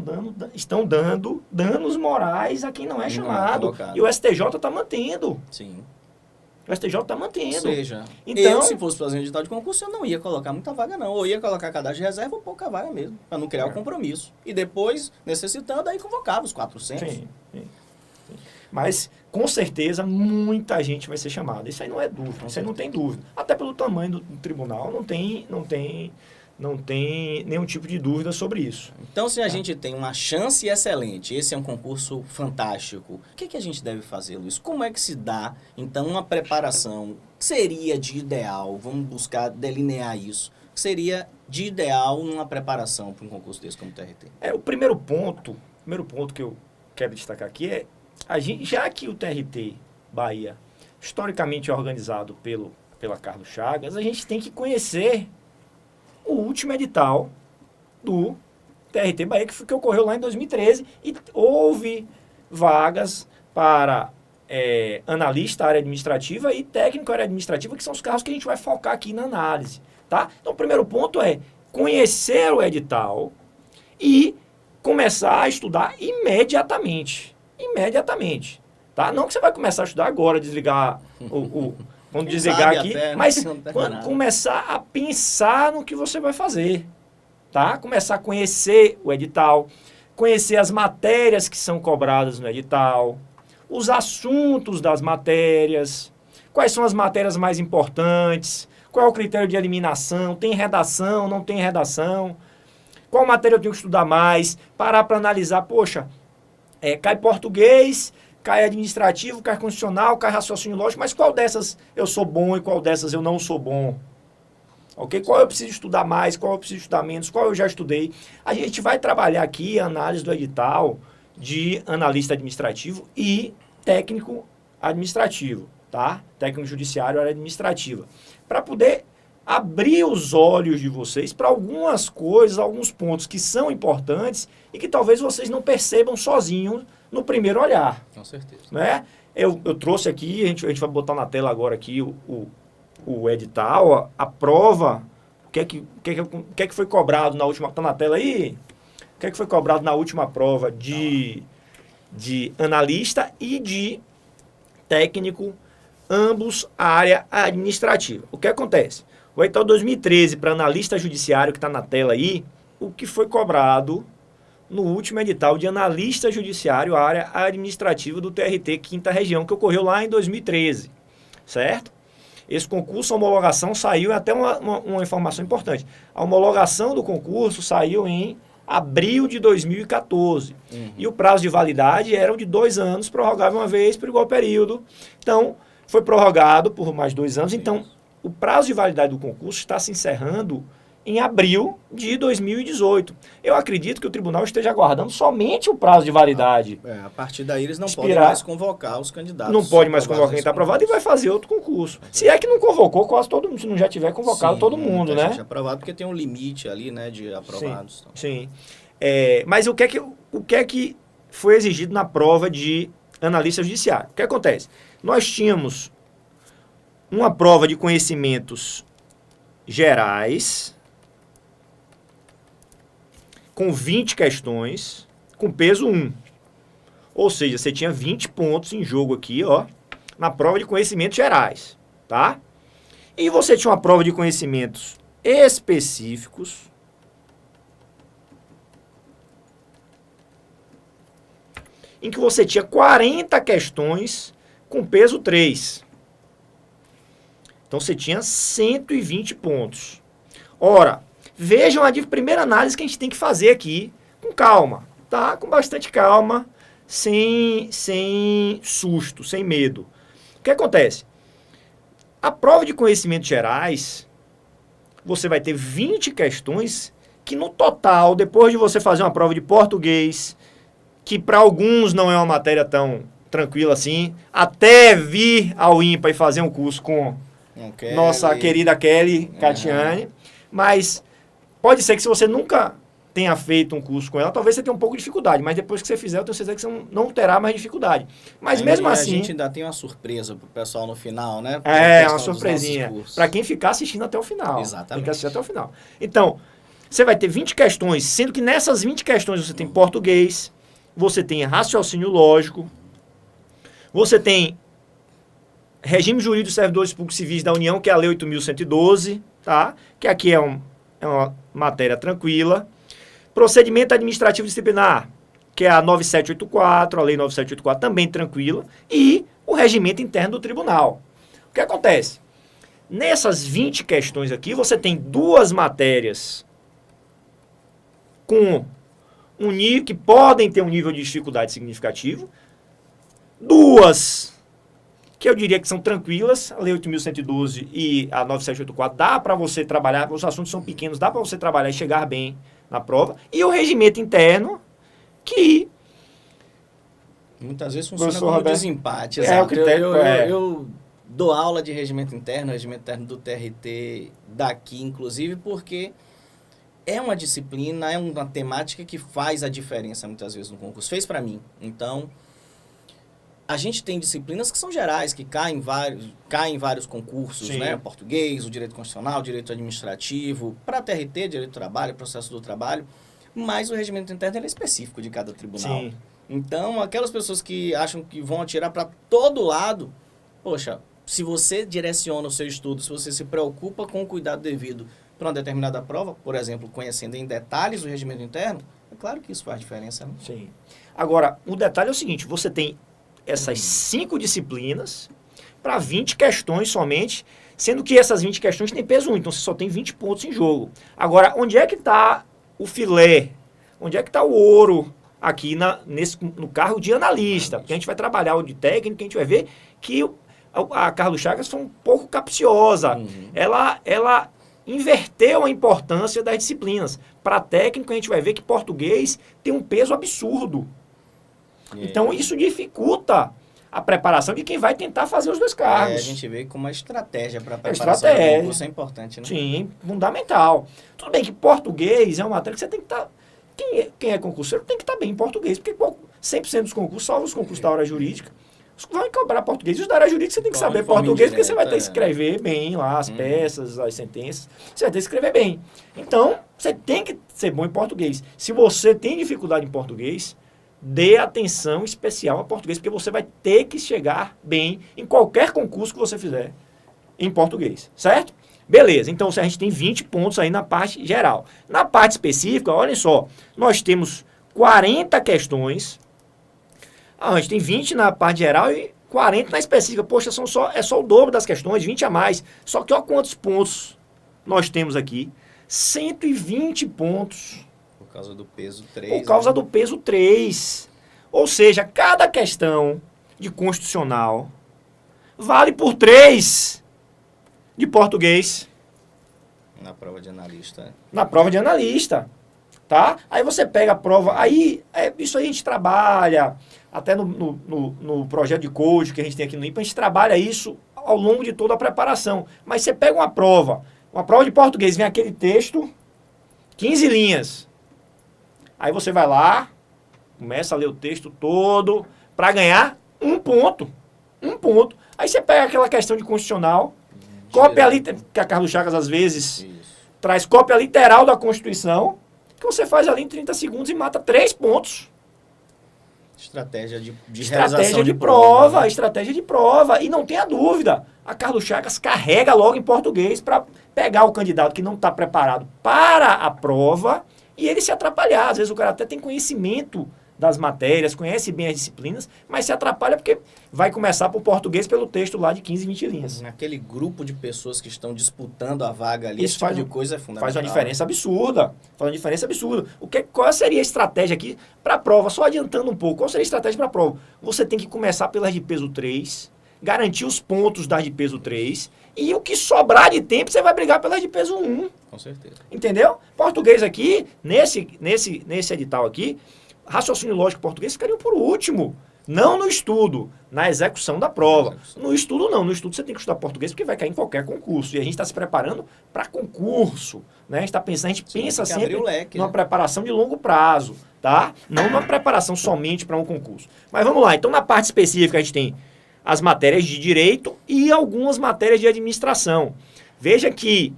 dando danos morais a quem não é chamado. E o STJ está mantendo. Sim. O STJ está mantendo. Ou seja, então, se fosse fazer um edital de concurso, eu não ia colocar muita vaga, não. Ou ia colocar cadastro de reserva ou pouca vaga mesmo, para não criar o compromisso. E depois, necessitando, aí convocava os 400. Sim. Mas, com certeza, muita gente vai ser chamada. Isso aí não é dúvida, isso aí não tem dúvida. Até pelo tamanho do tribunal, não tem nenhum tipo de dúvida sobre isso. Então, se a gente tem uma chance excelente, esse é um concurso fantástico, o que a gente deve fazer, Luiz? Como é que se dá, então, uma preparação que seria de ideal? Vamos buscar delinear isso. O que seria de ideal numa preparação para um concurso desse como o TRT? O primeiro ponto que eu quero destacar aqui é já que o TRT Bahia, historicamente é organizado pela Carlos Chagas, a gente tem que conhecer o último edital do TRT Bahia, que ocorreu lá em 2013, e houve vagas para analista área administrativa e técnico área administrativa, que são os cargos que a gente vai focar aqui na análise. Tá? Então, o primeiro ponto é conhecer o edital e começar a estudar imediatamente. Tá? Não que você vai começar a estudar agora, desligar vamos desligar aqui, mas quando começar a pensar no que você vai fazer, tá? Começar a conhecer o edital, conhecer as matérias que são cobradas no edital, os assuntos das matérias, quais são as matérias mais importantes, qual é o critério de eliminação, tem redação, não tem redação, qual matéria eu tenho que estudar mais, parar para analisar, poxa, cai português, cai administrativo, cai constitucional, cai raciocínio lógico, mas qual dessas eu sou bom e qual dessas eu não sou bom? Ok? Qual eu preciso estudar mais, qual eu preciso estudar menos, qual eu já estudei? A gente vai trabalhar aqui a análise do edital de analista administrativo e técnico administrativo, tá? Técnico judiciário, área administrativa. Para poder abrir os olhos de vocês para algumas coisas, alguns pontos que são importantes e que talvez vocês não percebam sozinhos no primeiro olhar. Com certeza. Né? Eu trouxe aqui, a gente vai botar na tela agora aqui o edital, a prova, o que é que foi cobrado na última... Está na tela aí? O que é que foi cobrado na última prova de analista e de técnico, ambos área administrativa. O que acontece? O edital 2013 para analista judiciário, que está na tela aí, o que foi cobrado no último edital de analista judiciário, área administrativa do TRT 5ª Região, que ocorreu lá em 2013, certo? Esse concurso, a homologação saiu, até uma informação importante, a homologação do concurso saiu em abril de 2014, e o prazo de validade era de 2 anos, prorrogável uma vez por igual período, então foi prorrogado por mais 2 anos, então o prazo de validade do concurso está se encerrando em abril de 2018. Eu acredito que o tribunal esteja aguardando somente o prazo de validade. A partir daí eles não podem mais convocar os candidatos. Não pode mais convocar quem está aprovado e vai fazer outro concurso. Se é que não convocou quase todo mundo, se não já tiver convocado todo mundo, né? Gente aprovado porque tem um limite ali, né, de aprovados. Sim. Mas o que é que foi exigido na prova de analista judiciário. O que acontece? Nós tínhamos uma prova de conhecimentos gerais, com 20 questões, com peso 1. Ou seja, você tinha 20 pontos em jogo aqui, ó, na prova de conhecimentos gerais, tá? E você tinha uma prova de conhecimentos específicos, em que você tinha 40 questões com peso 3. Então você tinha 120 pontos. Ora, vejam a primeira análise que a gente tem que fazer aqui, com calma, tá? Com bastante calma, sem susto, sem medo. O que acontece? A prova de conhecimentos gerais, você vai ter 20 questões que no total, depois de você fazer uma prova de português, que para alguns não é uma matéria tão tranquila assim, até vir ao IMPA e fazer um curso com nossa querida Kelly Catiane, mas pode ser que se você nunca tenha feito um curso com ela, talvez você tenha um pouco de dificuldade, mas depois que você fizer, eu tenho certeza que você não terá mais dificuldade. Mas mesmo assim... A gente ainda tem uma surpresa pro pessoal no final, né? Uma surpresinha. Para quem ficar assistindo até o final. Exatamente. Tem que assistir até o final. Então, você vai ter 20 questões, sendo que nessas 20 questões você tem português, você tem raciocínio lógico, você tem regime jurídico dos servidores públicos civis da União, que é a Lei 8.112, tá? Que aqui é uma matéria tranquila. Procedimento administrativo disciplinar, que é a 9784, a Lei 9784, também tranquila. E o regimento interno do tribunal. O que acontece? Nessas 20 questões aqui, você tem duas matérias com um nível que podem ter um nível de dificuldade significativo. Duas que eu diria que são tranquilas, a Lei 8.112 e a 9784, dá para você trabalhar, os assuntos são pequenos, dá para você trabalhar e chegar bem na prova. E o regimento interno, que... muitas vezes funciona como desempate. O critério, eu dou aula de regimento interno do TRT daqui, inclusive, porque é uma disciplina, é uma temática que faz a diferença muitas vezes no concurso. Fez para mim. Então, a gente tem disciplinas que são gerais, que caem em vários concursos, né? Português, o direito constitucional, o direito administrativo, para TRT, direito do trabalho, processo do trabalho, mas o regimento interno é específico de cada tribunal. Sim. Então, aquelas pessoas que acham que vão atirar para todo lado, poxa, se você direciona o seu estudo, se você se preocupa com o cuidado devido para uma determinada prova, por exemplo, conhecendo em detalhes o regimento interno, é claro que isso faz diferença. Né? Sim. Agora, o detalhe é o seguinte, você tem essas 5 disciplinas para 20 questões somente, sendo que essas 20 questões têm peso 1, então você só tem 20 pontos em jogo. Agora, onde é que está o filé? Onde é que está o ouro aqui no cargo de analista? Porque a gente vai trabalhar o de técnico, a gente vai ver que a Carlos Chagas foi um pouco capciosa. Ela inverteu a importância das disciplinas. Para técnico, a gente vai ver que português tem um peso absurdo. Então, isso dificulta a preparação de quem vai tentar fazer os dois cargos. A gente vê como uma estratégia para a preparação do concurso é importante, né? Sim, fundamental. Tudo bem que português é uma matéria que você tem que estar... Quem é concurseiro tem que estar bem em português, porque 100% dos concursos, salvo os concursos da área jurídica, vão cobrar português. E os da área jurídica você tem que saber português, porque você vai ter que escrever bem lá as peças, as sentenças. Você vai ter que escrever bem. Então, você tem que ser bom em português. Se você tem dificuldade em português, dê atenção especial a português, porque você vai ter que chegar bem em qualquer concurso que você fizer em português, certo? Beleza, então a gente tem 20 pontos aí na parte geral. Na parte específica, olhem só, nós temos 40 questões, a gente tem 20 na parte geral e 40 na específica. Poxa, é só o dobro das questões, 20 a mais. Só que olha quantos pontos nós temos aqui. 120 pontos. Por causa do peso 3. Por causa do peso 3. Ou seja, cada questão de constitucional vale por 3 de português. Na prova de analista. Na prova de analista. Tá? Aí você pega a prova. Isso aí a gente trabalha. Até no projeto de code que a gente tem aqui no IPA, a gente trabalha isso ao longo de toda a preparação. Mas você pega uma prova de português, vem aquele texto, 15 linhas. Aí você vai lá, começa a ler o texto todo, para ganhar Um ponto. Aí você pega aquela questão de constitucional, cópia ali, que a Carlos Chagas às vezes traz cópia literal da Constituição, que você faz ali em 30 segundos e mata 3 pontos. Estratégia de Estratégia de prova, né? Estratégia de prova. E não tenha dúvida, a Carlos Chagas carrega logo em português para pegar o candidato que não está preparado para a prova e ele se atrapalhar. Às vezes o cara até tem conhecimento das matérias, conhece bem as disciplinas, mas se atrapalha porque vai começar por português pelo texto lá de 15, 20 linhas. Naquele grupo de pessoas que estão disputando a vaga ali, Isso esse tipo de coisa é fundamental. Faz uma diferença absurda. Qual seria a estratégia aqui para a prova? Só adiantando um pouco, qual seria a estratégia para a prova? Você tem que começar pelas de peso 3, garantir os pontos das de peso 3, e o que sobrar de tempo você vai brigar pelas de peso 1. Com certeza. Entendeu? Português aqui, nesse edital aqui, raciocínio lógico português ficariam por último. Não no estudo, na execução da prova. No estudo não, no estudo você tem que estudar português porque vai cair em qualquer concurso. E a gente está se preparando para concurso. Né? A gente pensa sempre numa preparação de longo prazo, tá? Não uma preparação somente para um concurso. Mas vamos lá, então na parte específica a gente tem as matérias de direito e algumas matérias de administração. Veja que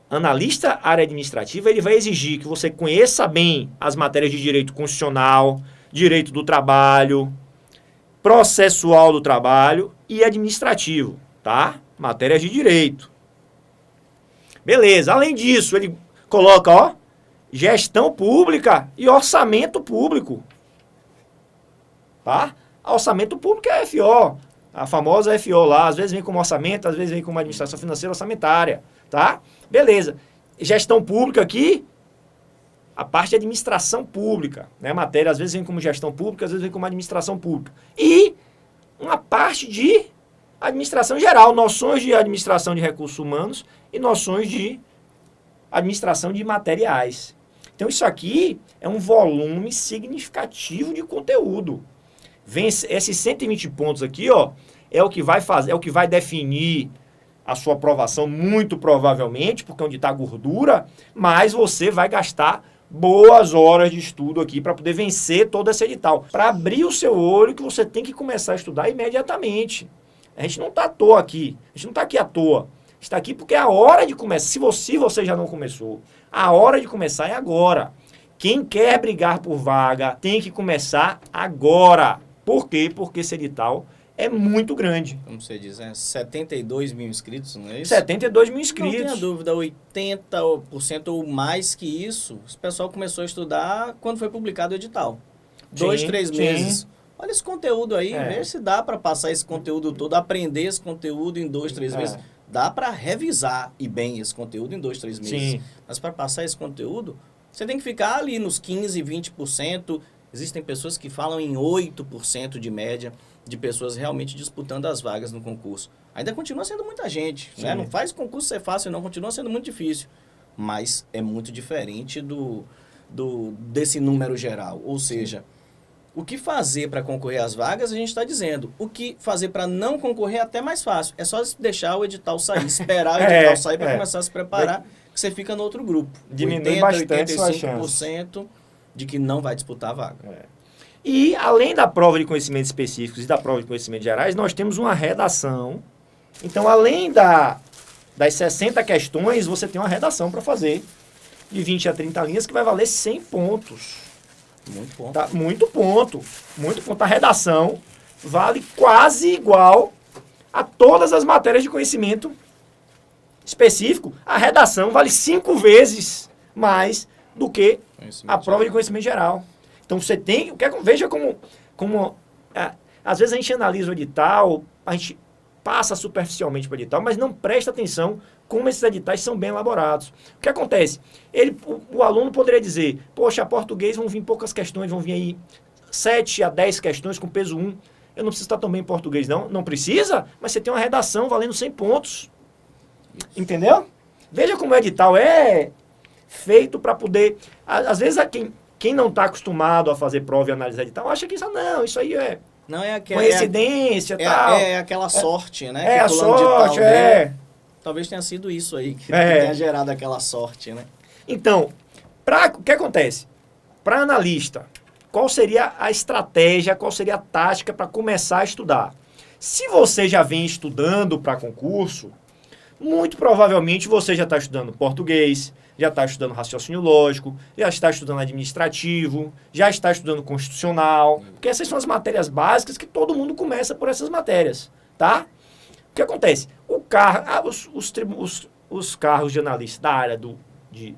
analista área administrativa, ele vai exigir que você conheça bem as matérias de direito constitucional, direito do trabalho, processual do trabalho e administrativo, tá? Matérias de direito. Beleza, além disso, ele coloca, ó, gestão pública e orçamento público. Tá? Orçamento público é a FO, a famosa FO lá, às vezes vem como orçamento, às vezes vem como administração financeira orçamentária, tá? Beleza. Gestão pública aqui, a parte de administração pública, né? Matéria às vezes vem como gestão pública, às vezes vem como administração pública. E uma parte de administração geral, noções de administração de recursos humanos e noções de administração de materiais. Então isso aqui é um volume significativo de conteúdo. Vem esses 120 pontos aqui, ó, é o que vai fazer, é o que vai definir a sua aprovação, muito provavelmente, porque é onde está a gordura, mas você vai gastar boas horas de estudo aqui para poder vencer todo esse edital. Para abrir o seu olho, que você tem que começar a estudar imediatamente. A gente não está à toa aqui. A gente não está aqui à toa. Está aqui porque é a hora de começar. Se você já não começou, a hora de começar é agora. Quem quer brigar por vaga tem que começar agora. Por quê? Porque esse edital é muito grande. Como você diz, 72 mil inscritos, não é isso? 72 mil inscritos. Não tenha dúvida, 80% ou mais que isso, o pessoal começou a estudar quando foi publicado o edital. 2, 3 meses. Olha esse conteúdo aí, vê se dá para passar esse conteúdo todo, aprender esse conteúdo em 2, 3 meses. Dá para revisar e bem esse conteúdo em 2, 3 meses. Sim. Mas para passar esse conteúdo, você tem que ficar ali nos 15, 20%. Existem pessoas que falam em 8% de média de pessoas realmente disputando as vagas no concurso. Ainda continua sendo muita gente, né? Não faz concurso ser fácil, não. Continua sendo muito difícil. Mas é muito diferente desse número geral. Ou seja, o que fazer para concorrer às vagas, a gente está dizendo. O que fazer para não concorrer é até mais fácil. É só deixar o edital sair, esperar o edital sair para começar a se preparar, que você fica no outro grupo. Diminui bastante 85% de que não vai disputar a vaga. E, além da prova de conhecimentos específicos e da prova de conhecimentos gerais, nós temos uma redação. Então, além das 60 questões, você tem uma redação para fazer de 20 a 30 linhas que vai valer 100 pontos. Muito ponto. Tá? Muito ponto. Muito ponto. A redação vale quase igual a todas as matérias de conhecimento específico. A redação vale 5 vezes mais do que a prova de conhecimento geral. Então você tem... Veja como às vezes a gente analisa o edital, a gente passa superficialmente para o edital, mas não presta atenção como esses editais são bem elaborados. O que acontece? O aluno poderia dizer, poxa, português vão vir poucas questões, vão vir aí 7 a 10 questões com peso 1. Eu não preciso estar tão bem em português, não. Não precisa, mas você tem uma redação valendo 100 pontos. Entendeu? Veja como o edital é feito para poder... Às vezes, quem não está acostumado a fazer prova e analisar edital, acha que isso aí é... Não é aquela coincidência, tal. É aquela sorte, né? É a sorte, Talvez tenha sido isso aí que tenha gerado aquela sorte, né? Então, o que acontece? Para analista, qual seria a estratégia, qual seria a tática para começar a estudar. Se você já vem estudando para concurso, muito provavelmente você já está estudando português, já está estudando raciocínio lógico, já está estudando administrativo, já está estudando constitucional, porque essas são as matérias básicas que todo mundo começa por essas matérias, tá? O que acontece? Os cargos de analista da área de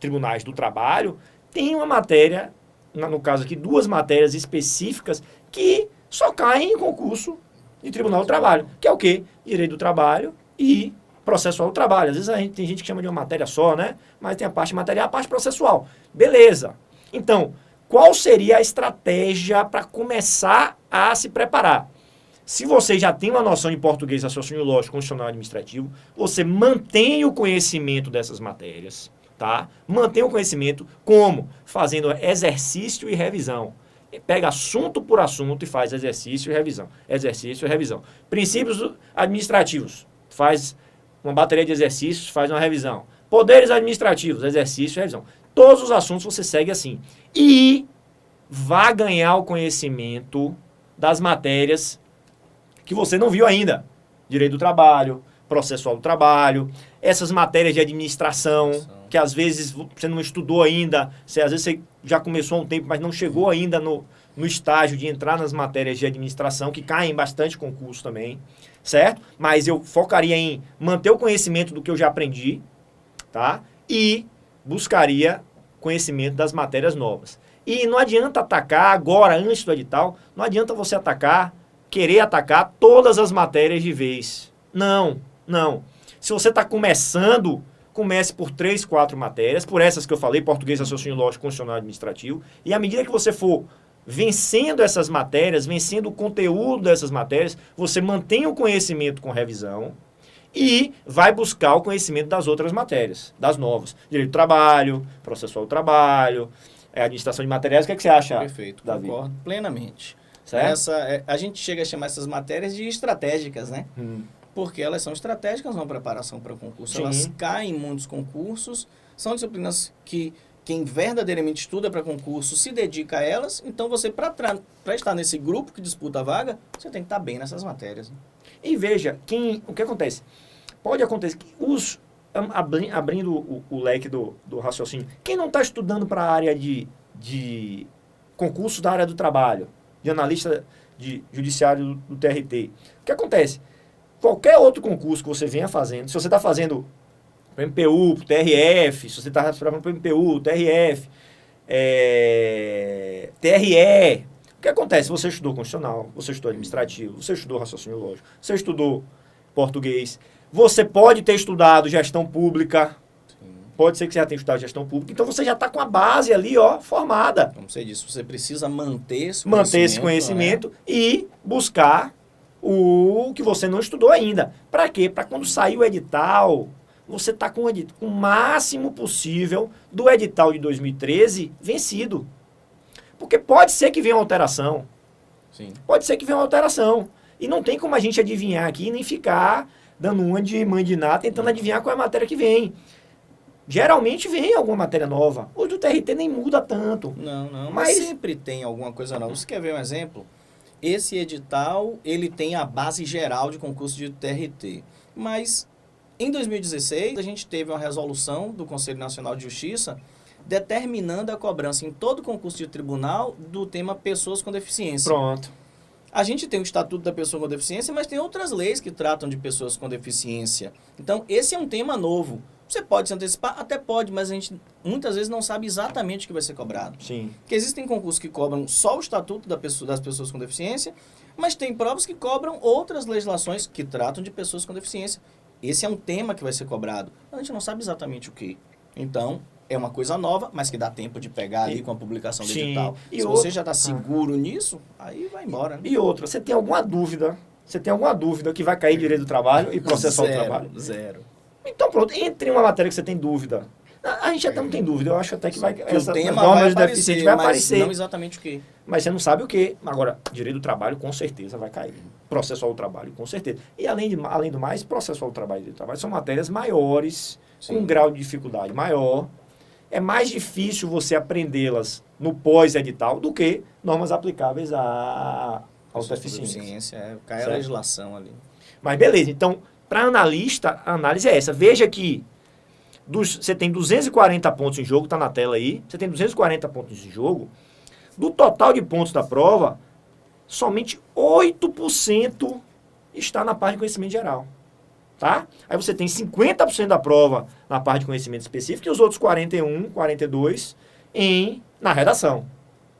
tribunais do trabalho têm uma matéria, no caso aqui, 2 matérias específicas que só caem em concurso de tribunal do trabalho, que é o quê? Direito do trabalho e processual do trabalho. Às vezes tem gente que chama de uma matéria só, né? Mas tem a parte material e a parte processual. Beleza. Então, qual seria a estratégia para começar a se preparar? Se você já tem uma noção de português, raciocínio lógico, constitucional e administrativo, você mantém o conhecimento dessas matérias, tá? Mantém o conhecimento como? Fazendo exercício e revisão. Pega assunto por assunto e faz exercício e revisão. Exercício e revisão. Princípios administrativos. Faz uma bateria de exercícios, faz uma revisão. Poderes administrativos, exercício e revisão. Todos os assuntos você segue assim. E vá ganhar o conhecimento das matérias que você não viu ainda. Direito do trabalho, processual do trabalho, essas matérias de administração, que às vezes você não estudou ainda, às vezes você já começou há um tempo, mas não chegou ainda no estágio de entrar nas matérias de administração, que caem bastante concurso também, certo? Mas eu focaria em manter o conhecimento do que eu já aprendi, tá? E buscaria conhecimento das matérias novas. E não adianta atacar agora, antes do edital, não adianta você querer atacar todas as matérias de vez. Não. Se você está começando, comece por 3, 4 matérias, por essas que eu falei, português, raciocínio lógico, constitucional e administrativo, e à medida que você for vencendo essas matérias, vencendo o conteúdo dessas matérias, você mantém o conhecimento com revisão e vai buscar o conhecimento das outras matérias, das novas. Direito do trabalho, processual do trabalho, administração de materiais. O que você acha, Perfeito, Davi? concordo plenamente. Certo? A gente chega a chamar essas matérias de estratégicas, né? Porque elas são estratégicas na preparação para o concurso. Sim. Elas caem em muitos concursos, são disciplinas que quem verdadeiramente estuda para concurso se dedica a elas. Então, você, para estar nesse grupo que disputa a vaga, você tem que estar bem nessas matérias. Né? E veja, o que acontece? Pode acontecer que abrindo o leque do raciocínio, quem não está estudando para a área de concurso da área do trabalho, de analista de judiciário do TRT, o que acontece? Qualquer outro concurso que você venha fazendo, se você está fazendo para o MPU, para o TRF, se você está preparando para o MPU, TRF, TRE, o que acontece? Você estudou constitucional, você estudou administrativo, você estudou raciocínio lógico, você estudou português, você pode ter estudado gestão pública, pode ser que você já tenha estudado gestão pública, então você já está com a base ali, formada. Como você disse, você precisa manter esse conhecimento, né? E buscar o que você não estudou ainda. Para quê? Para quando sair o edital, você está com o máximo possível do edital de 2013 vencido. Porque pode ser que venha uma alteração. Sim. Pode ser que venha uma alteração. E não tem como a gente adivinhar aqui, nem ficar dando uma de mandinar, tentando adivinhar qual é a matéria que vem. Geralmente vem alguma matéria nova. O do TRT nem muda tanto. Não. Mas sempre tem alguma coisa nova. Você quer ver um exemplo? Esse edital, ele tem a base geral de concurso de TRT. Mas, em 2016, a gente teve uma resolução do Conselho Nacional de Justiça determinando a cobrança em todo concurso de tribunal do tema pessoas com deficiência. Pronto. A gente tem o Estatuto da Pessoa com Deficiência, mas tem outras leis que tratam de pessoas com deficiência. Então, esse é um tema novo. Você pode se antecipar? Até pode, mas a gente muitas vezes não sabe exatamente o que vai ser cobrado. Sim. Porque existem concursos que cobram só o Estatuto das Pessoas com Deficiência, mas tem provas que cobram outras legislações que tratam de pessoas com deficiência. Esse é um tema que vai ser cobrado. A gente não sabe exatamente o que. Então, é uma coisa nova, mas que dá tempo de pegar ali com a publicação do edital. Se você já está seguro nisso, aí vai embora. Né? E outra, você tem alguma dúvida que vai cair direito do trabalho e processual do trabalho? Zero. Então pronto, entre uma matéria que você tem dúvida. A gente até não tem dúvida, eu acho até que vai... Essa norma de deficiente vai aparecer. Não exatamente o quê. Mas você não sabe o quê. Agora, direito do trabalho com certeza vai cair. Processual do trabalho com certeza. E além do mais, processual do trabalho e direito do trabalho são matérias maiores, com um grau de dificuldade maior. é mais difícil você aprendê-las no pós-edital do que normas aplicáveis à autoeficiência. Cai a legislação ali. Mas beleza, então, para analista, a análise é essa. Veja que você tem 240 pontos em jogo, está na tela aí, você tem 240 pontos em jogo, do total de pontos da prova, somente 8% está na parte de conhecimento geral. Tá? Aí você tem 50% da prova na parte de conhecimento específico e os outros 41, 42 na redação.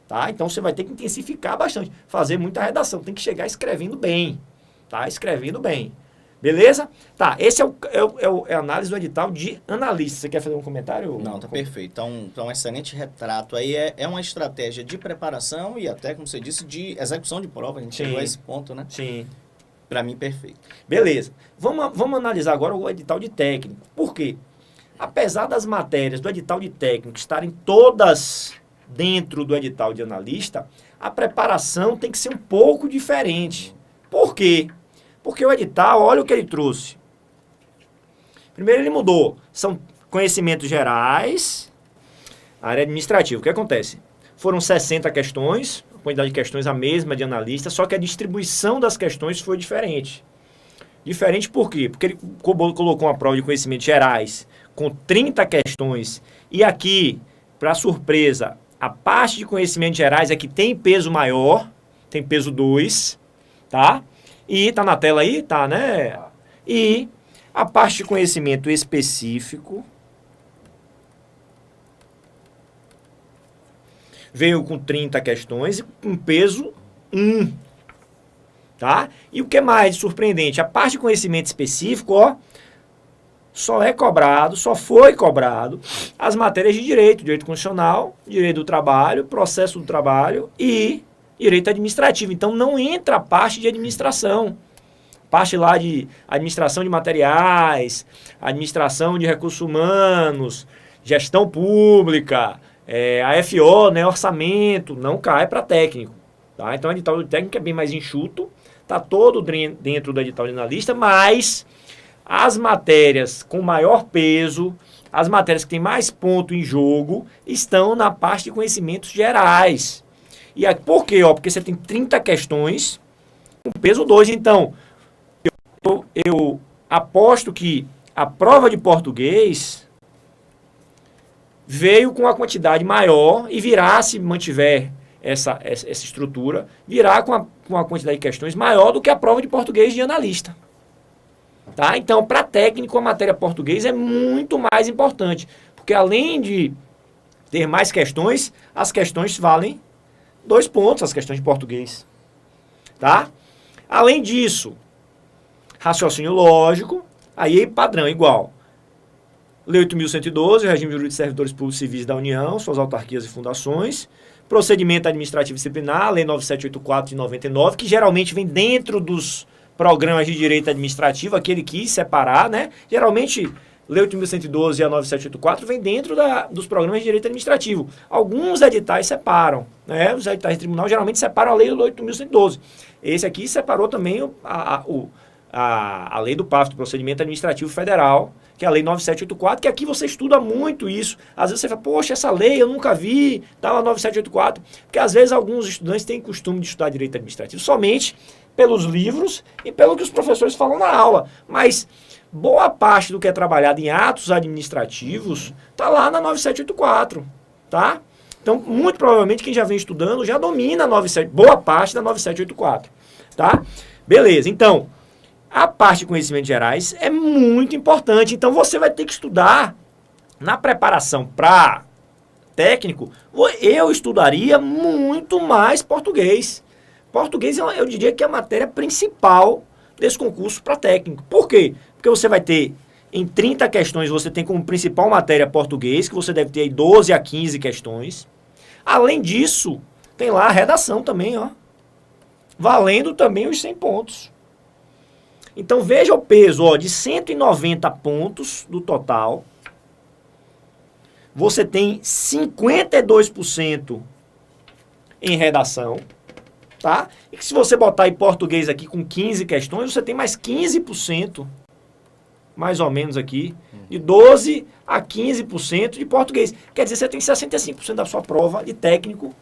Tá? Então você vai ter que intensificar bastante, fazer muita redação, tem que chegar escrevendo bem. Tá? Escrevendo bem. Beleza? Tá, esse é a análise do edital de analista. Você quer fazer um comentário? Não, tá perfeito. Então, um excelente retrato aí. É uma estratégia de preparação e até, como você disse, de execução de prova. A gente chegou a esse ponto, né? Sim. Para mim, perfeito. Beleza. Vamos analisar agora o edital de técnico. Por quê? Apesar das matérias do edital de técnico estarem todas dentro do edital de analista, a preparação tem que ser um pouco diferente. Por quê? Porque o edital, olha o que ele trouxe. Primeiro ele mudou. São conhecimentos gerais, área administrativa. O que acontece? Foram 60 questões, a quantidade de questões a mesma de analista, só que a distribuição das questões foi diferente. Diferente por quê? Porque ele colocou uma prova de conhecimentos gerais com 30 questões e aqui, para surpresa, a parte de conhecimentos gerais é que tem peso maior, tem peso 2, tá? E tá na tela aí, tá, né? E a parte de conhecimento específico veio com 30 questões e com peso 1. Tá? E o que é mais surpreendente? A parte de conhecimento específico, ó, só foi cobrado as matérias de direito constitucional, direito do trabalho, processo do trabalho e direito administrativo. Então não entra a parte de administração. Parte lá de administração de materiais, administração de recursos humanos, gestão pública, AFO, né, orçamento, não cai para técnico. Tá? Então o edital de técnico é bem mais enxuto, está todo dentro do edital de analista, mas as matérias com maior peso, as matérias que têm mais ponto em jogo, estão na parte de conhecimentos gerais. E aqui, por quê? Porque você tem 30 questões com peso 2. Então, eu aposto que a prova de português veio com a quantidade maior e virá, se mantiver essa estrutura, virá com a quantidade de questões maior do que a prova de português de analista. Tá? Então, para técnico, a matéria português é muito mais importante, porque além de ter mais questões, as questões valem 2 pontos, as questões de português. Tá? Além disso, raciocínio lógico, aí padrão, igual. Lei 8.112, Regime Jurídico de Servidores Públicos Civis da União, suas autarquias e fundações. Procedimento Administrativo Disciplinar, Lei 9784 de 99, que geralmente vem dentro dos programas de direito administrativo, aquele que quis separar, né? Geralmente, Lei 8.112 e a 9784 vem dentro dos programas de direito administrativo. Alguns editais separam, né? Os editais de tribunal geralmente separam a Lei 8.112. Esse aqui separou também a lei do PAF, do Procedimento Administrativo Federal, que é a lei 9784, que aqui você estuda muito isso. Às vezes você fala, poxa, essa lei eu nunca vi, tal, a 9784, porque às vezes alguns estudantes têm costume de estudar direito administrativo somente pelos livros e pelo que os professores falam na aula. Mas boa parte do que é trabalhado em atos administrativos está lá na 9784, tá? Então, muito provavelmente, quem já vem estudando já domina boa parte da 9784, tá? Beleza, então, a parte de conhecimentos gerais é muito importante. Então, você vai ter que estudar na preparação para técnico. Eu estudaria muito mais português. Português, eu diria que é a matéria principal desse concurso para técnico. Por quê? Porque você vai ter, em 30 questões, você tem como principal matéria português, que você deve ter aí 12 a 15 questões. Além disso, tem lá a redação também, ó, valendo também os 100 pontos. Então, veja o peso, ó, de 190 pontos do total. Você tem 52% em redação, tá? E que se você botar em português aqui com 15 questões, você tem mais 15% mais ou menos aqui, de 12% a 15% de português. Quer dizer, você tem 65% da sua prova de técnico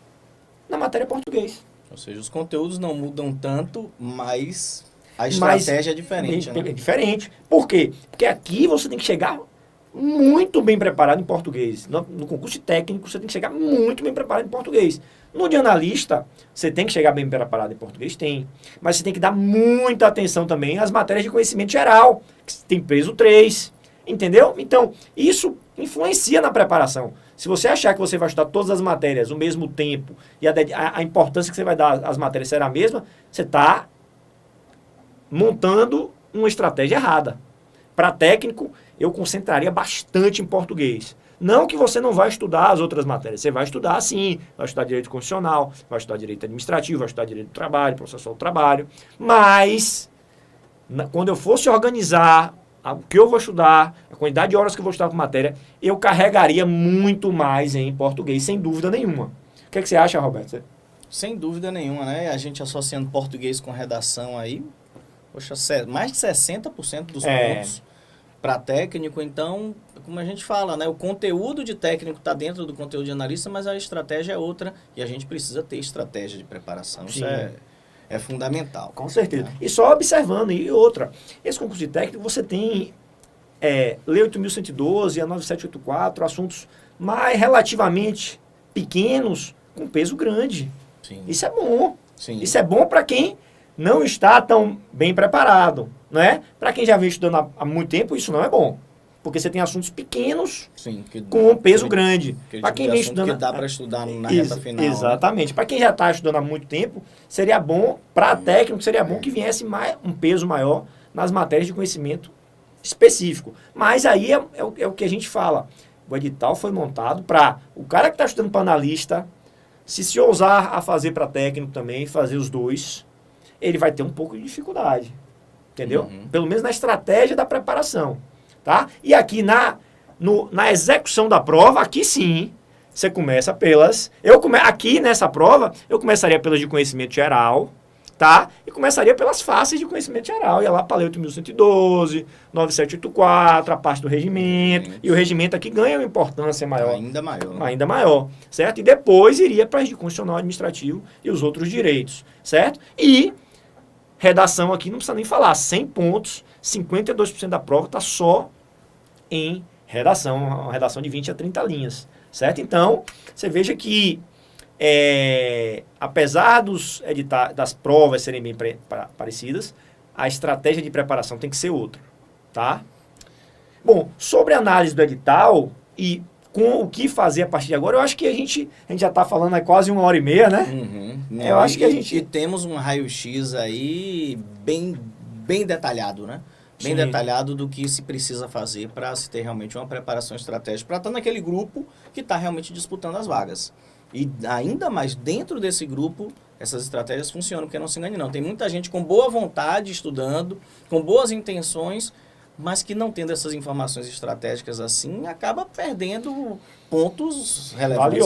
na matéria português. Ou seja, os conteúdos não mudam tanto, mas a estratégia é diferente. É diferente. Por quê? Porque aqui você tem que chegar muito bem preparado em português. No concurso técnico, você tem que chegar muito bem preparado em português. No de analista, você tem que chegar bem preparado em português? Tem. Mas você tem que dar muita atenção também às matérias de conhecimento geral, que tem peso 3. Entendeu? Então, isso influencia na preparação. Se você achar que você vai estudar todas as matérias ao mesmo tempo e a importância que você vai dar às matérias será a mesma, você está montando uma estratégia errada. Para técnico, eu concentraria bastante em português. Não que você não vai estudar as outras matérias. Você vai estudar sim, vai estudar direito constitucional, vai estudar direito administrativo, vai estudar direito do trabalho, processual do trabalho. Mas, quando eu fosse organizar o que eu vou estudar, a quantidade de horas que eu vou estudar por matéria, eu carregaria muito mais em português, sem dúvida nenhuma. O que você acha, Roberto? Sem dúvida nenhuma, né? A gente associando português com redação aí, poxa, mais de 60% dos pontos para técnico. Então, como a gente fala, né? O conteúdo de técnico está dentro do conteúdo de analista, mas a estratégia é outra e a gente precisa ter estratégia de preparação. Sim. Isso é fundamental. Com certeza. E só observando, e outra, esse concurso de técnico, você tem Lei 8.112, a 9784, assuntos mais relativamente pequenos, com peso grande. Sim. Isso é bom. Sim. Isso é bom para quem não está tão bem preparado, não é? Para quem já vem estudando há muito tempo, isso não é bom. Porque você tem assuntos pequenos, sim, com peso grande. Para quem vem estudando, que dá para estudar na reta final. Exatamente. Né? Para quem já está estudando há muito tempo, seria bom, para técnico, seria bom que viesse um peso maior nas matérias de conhecimento específico. Mas aí é o que a gente fala. O edital foi montado para o cara que está estudando para analista, se ousar a fazer para técnico também, fazer os dois, ele vai ter um pouco de dificuldade. Entendeu? Uhum. Pelo menos na estratégia da preparação. Tá? E aqui na execução da prova, aqui sim, você começa pelas... Aqui nessa prova, eu começaria pelas de conhecimento geral, tá? E começaria pelas faces de conhecimento geral. Ia lá para a Lei 8.112, 9784, a parte do regimento. E o regimento aqui ganha uma importância maior. Ainda maior. Né? Ainda maior, certo? E depois iria para as de constitucional, administrativo e os outros direitos, certo? E redação aqui não precisa nem falar, 100 pontos, 52% da prova está só em redação, uma redação de 20 a 30 linhas, certo? Então, você veja que, apesar das provas serem bem parecidas, a estratégia de preparação tem que ser outra, tá? Bom, sobre a análise do edital e com o que fazer a partir de agora, eu acho que a gente já está falando há quase 1h30, né? Uhum. Eu acho que a gente... E temos um raio-x aí bem detalhado, né? Bem Sim. detalhado do que se precisa fazer para se ter realmente uma preparação estratégica, para estar naquele grupo que está realmente disputando as vagas. E ainda mais dentro desse grupo, essas estratégias funcionam, porque não se engane não. Tem muita gente com boa vontade estudando, com boas intenções, mas que não tendo essas informações estratégicas assim, acaba perdendo pontos relevantes.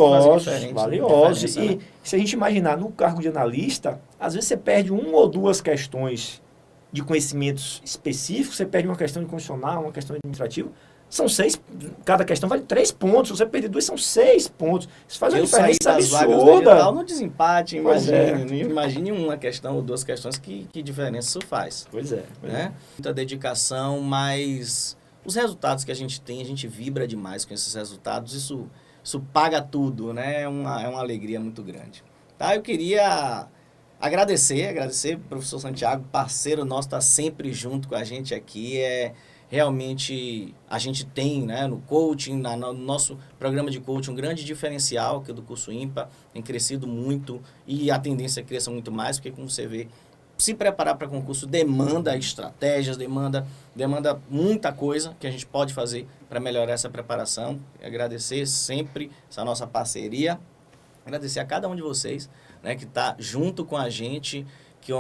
Valiosos. E né? Se a gente imaginar no cargo de analista, às vezes você perde 1 ou 2 questões de conhecimentos específicos, você perde uma questão de constitucional, uma questão administrativa, são 6, cada questão vale 3 pontos, se você perder 2, são 6 pontos. Isso faz uma diferença absurda. No desempate, imagine uma questão ou 2 questões, que diferença isso faz. Pois é. Né? Muita dedicação, mas os resultados que a gente tem, a gente vibra demais com esses resultados, isso paga tudo, né? É uma alegria muito grande. Tá? Eu queria agradecer ao professor Santiago, parceiro nosso, está sempre junto com a gente aqui. Realmente, a gente tem, né, no coaching, no nosso programa de coaching, um grande diferencial, que é do curso IMPA, tem crescido muito e a tendência é que cresça muito mais, porque, como você vê, se preparar para concurso demanda estratégias, demanda muita coisa que a gente pode fazer para melhorar essa preparação. Agradecer sempre essa nossa parceria, agradecer a cada um de vocês, né, que está junto com a gente, que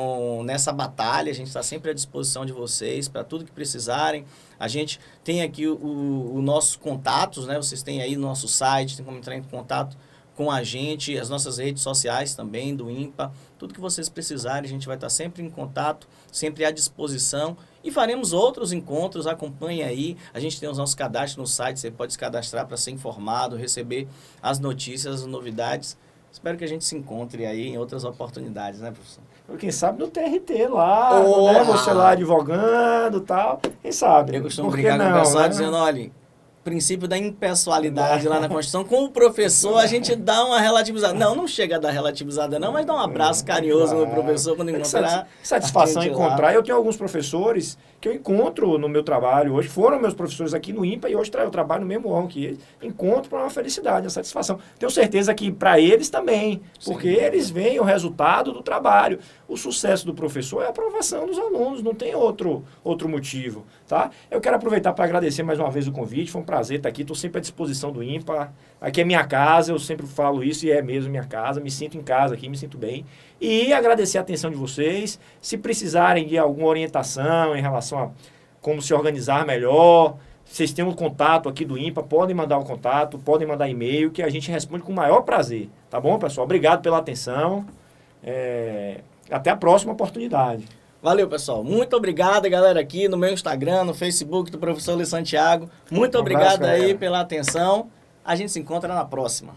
nessa batalha a gente está sempre à disposição de vocês para tudo que precisarem. A gente tem aqui os nossos contatos, né? Vocês têm aí no nosso site, tem como entrar em contato com a gente, as nossas redes sociais também, do INPA, tudo que vocês precisarem, a gente vai estar sempre em contato, sempre à disposição, e faremos outros encontros, acompanhe aí, a gente tem os nossos cadastros no site, você pode se cadastrar para ser informado, receber as notícias, as novidades. Espero que a gente se encontre aí em outras oportunidades, né, professor? Quem sabe no TRT lá, né? Você lá advogando e tal, quem sabe? Eu costumo brincar com o pessoal, né? Dizendo, olha, princípio da impessoalidade lá na Constituição, com o professor a gente dá uma relativizada. Não chega a dar relativizada não, mas dá um abraço carinhoso no professor quando encontrar. Satisfação encontrar. Eu tenho alguns professores que eu encontro no meu trabalho hoje, foram meus professores aqui no INPA e hoje eu trabalho no mesmo órgão que eles. Encontro para uma felicidade, uma satisfação. Tenho certeza que para eles também, porque eles veem o resultado do trabalho. O sucesso do professor é a aprovação dos alunos, não tem outro motivo, tá? Eu quero aproveitar para agradecer mais uma vez o convite, foi um prazer estar aqui, estou sempre à disposição do INPA. Aqui é minha casa, eu sempre falo isso e é mesmo minha casa, me sinto em casa aqui, me sinto bem. E agradecer a atenção de vocês. Se precisarem de alguma orientação em relação a como se organizar melhor, vocês têm um contato aqui do INPA, podem mandar um contato, podem mandar e-mail, que a gente responde com o maior prazer. Tá bom, pessoal? Obrigado pela atenção. Até a próxima oportunidade. Valeu, pessoal. Muito obrigado, galera, aqui no meu Instagram, no Facebook do professor Luiz Santiago. Muito obrigado aí pela atenção. A gente se encontra na próxima.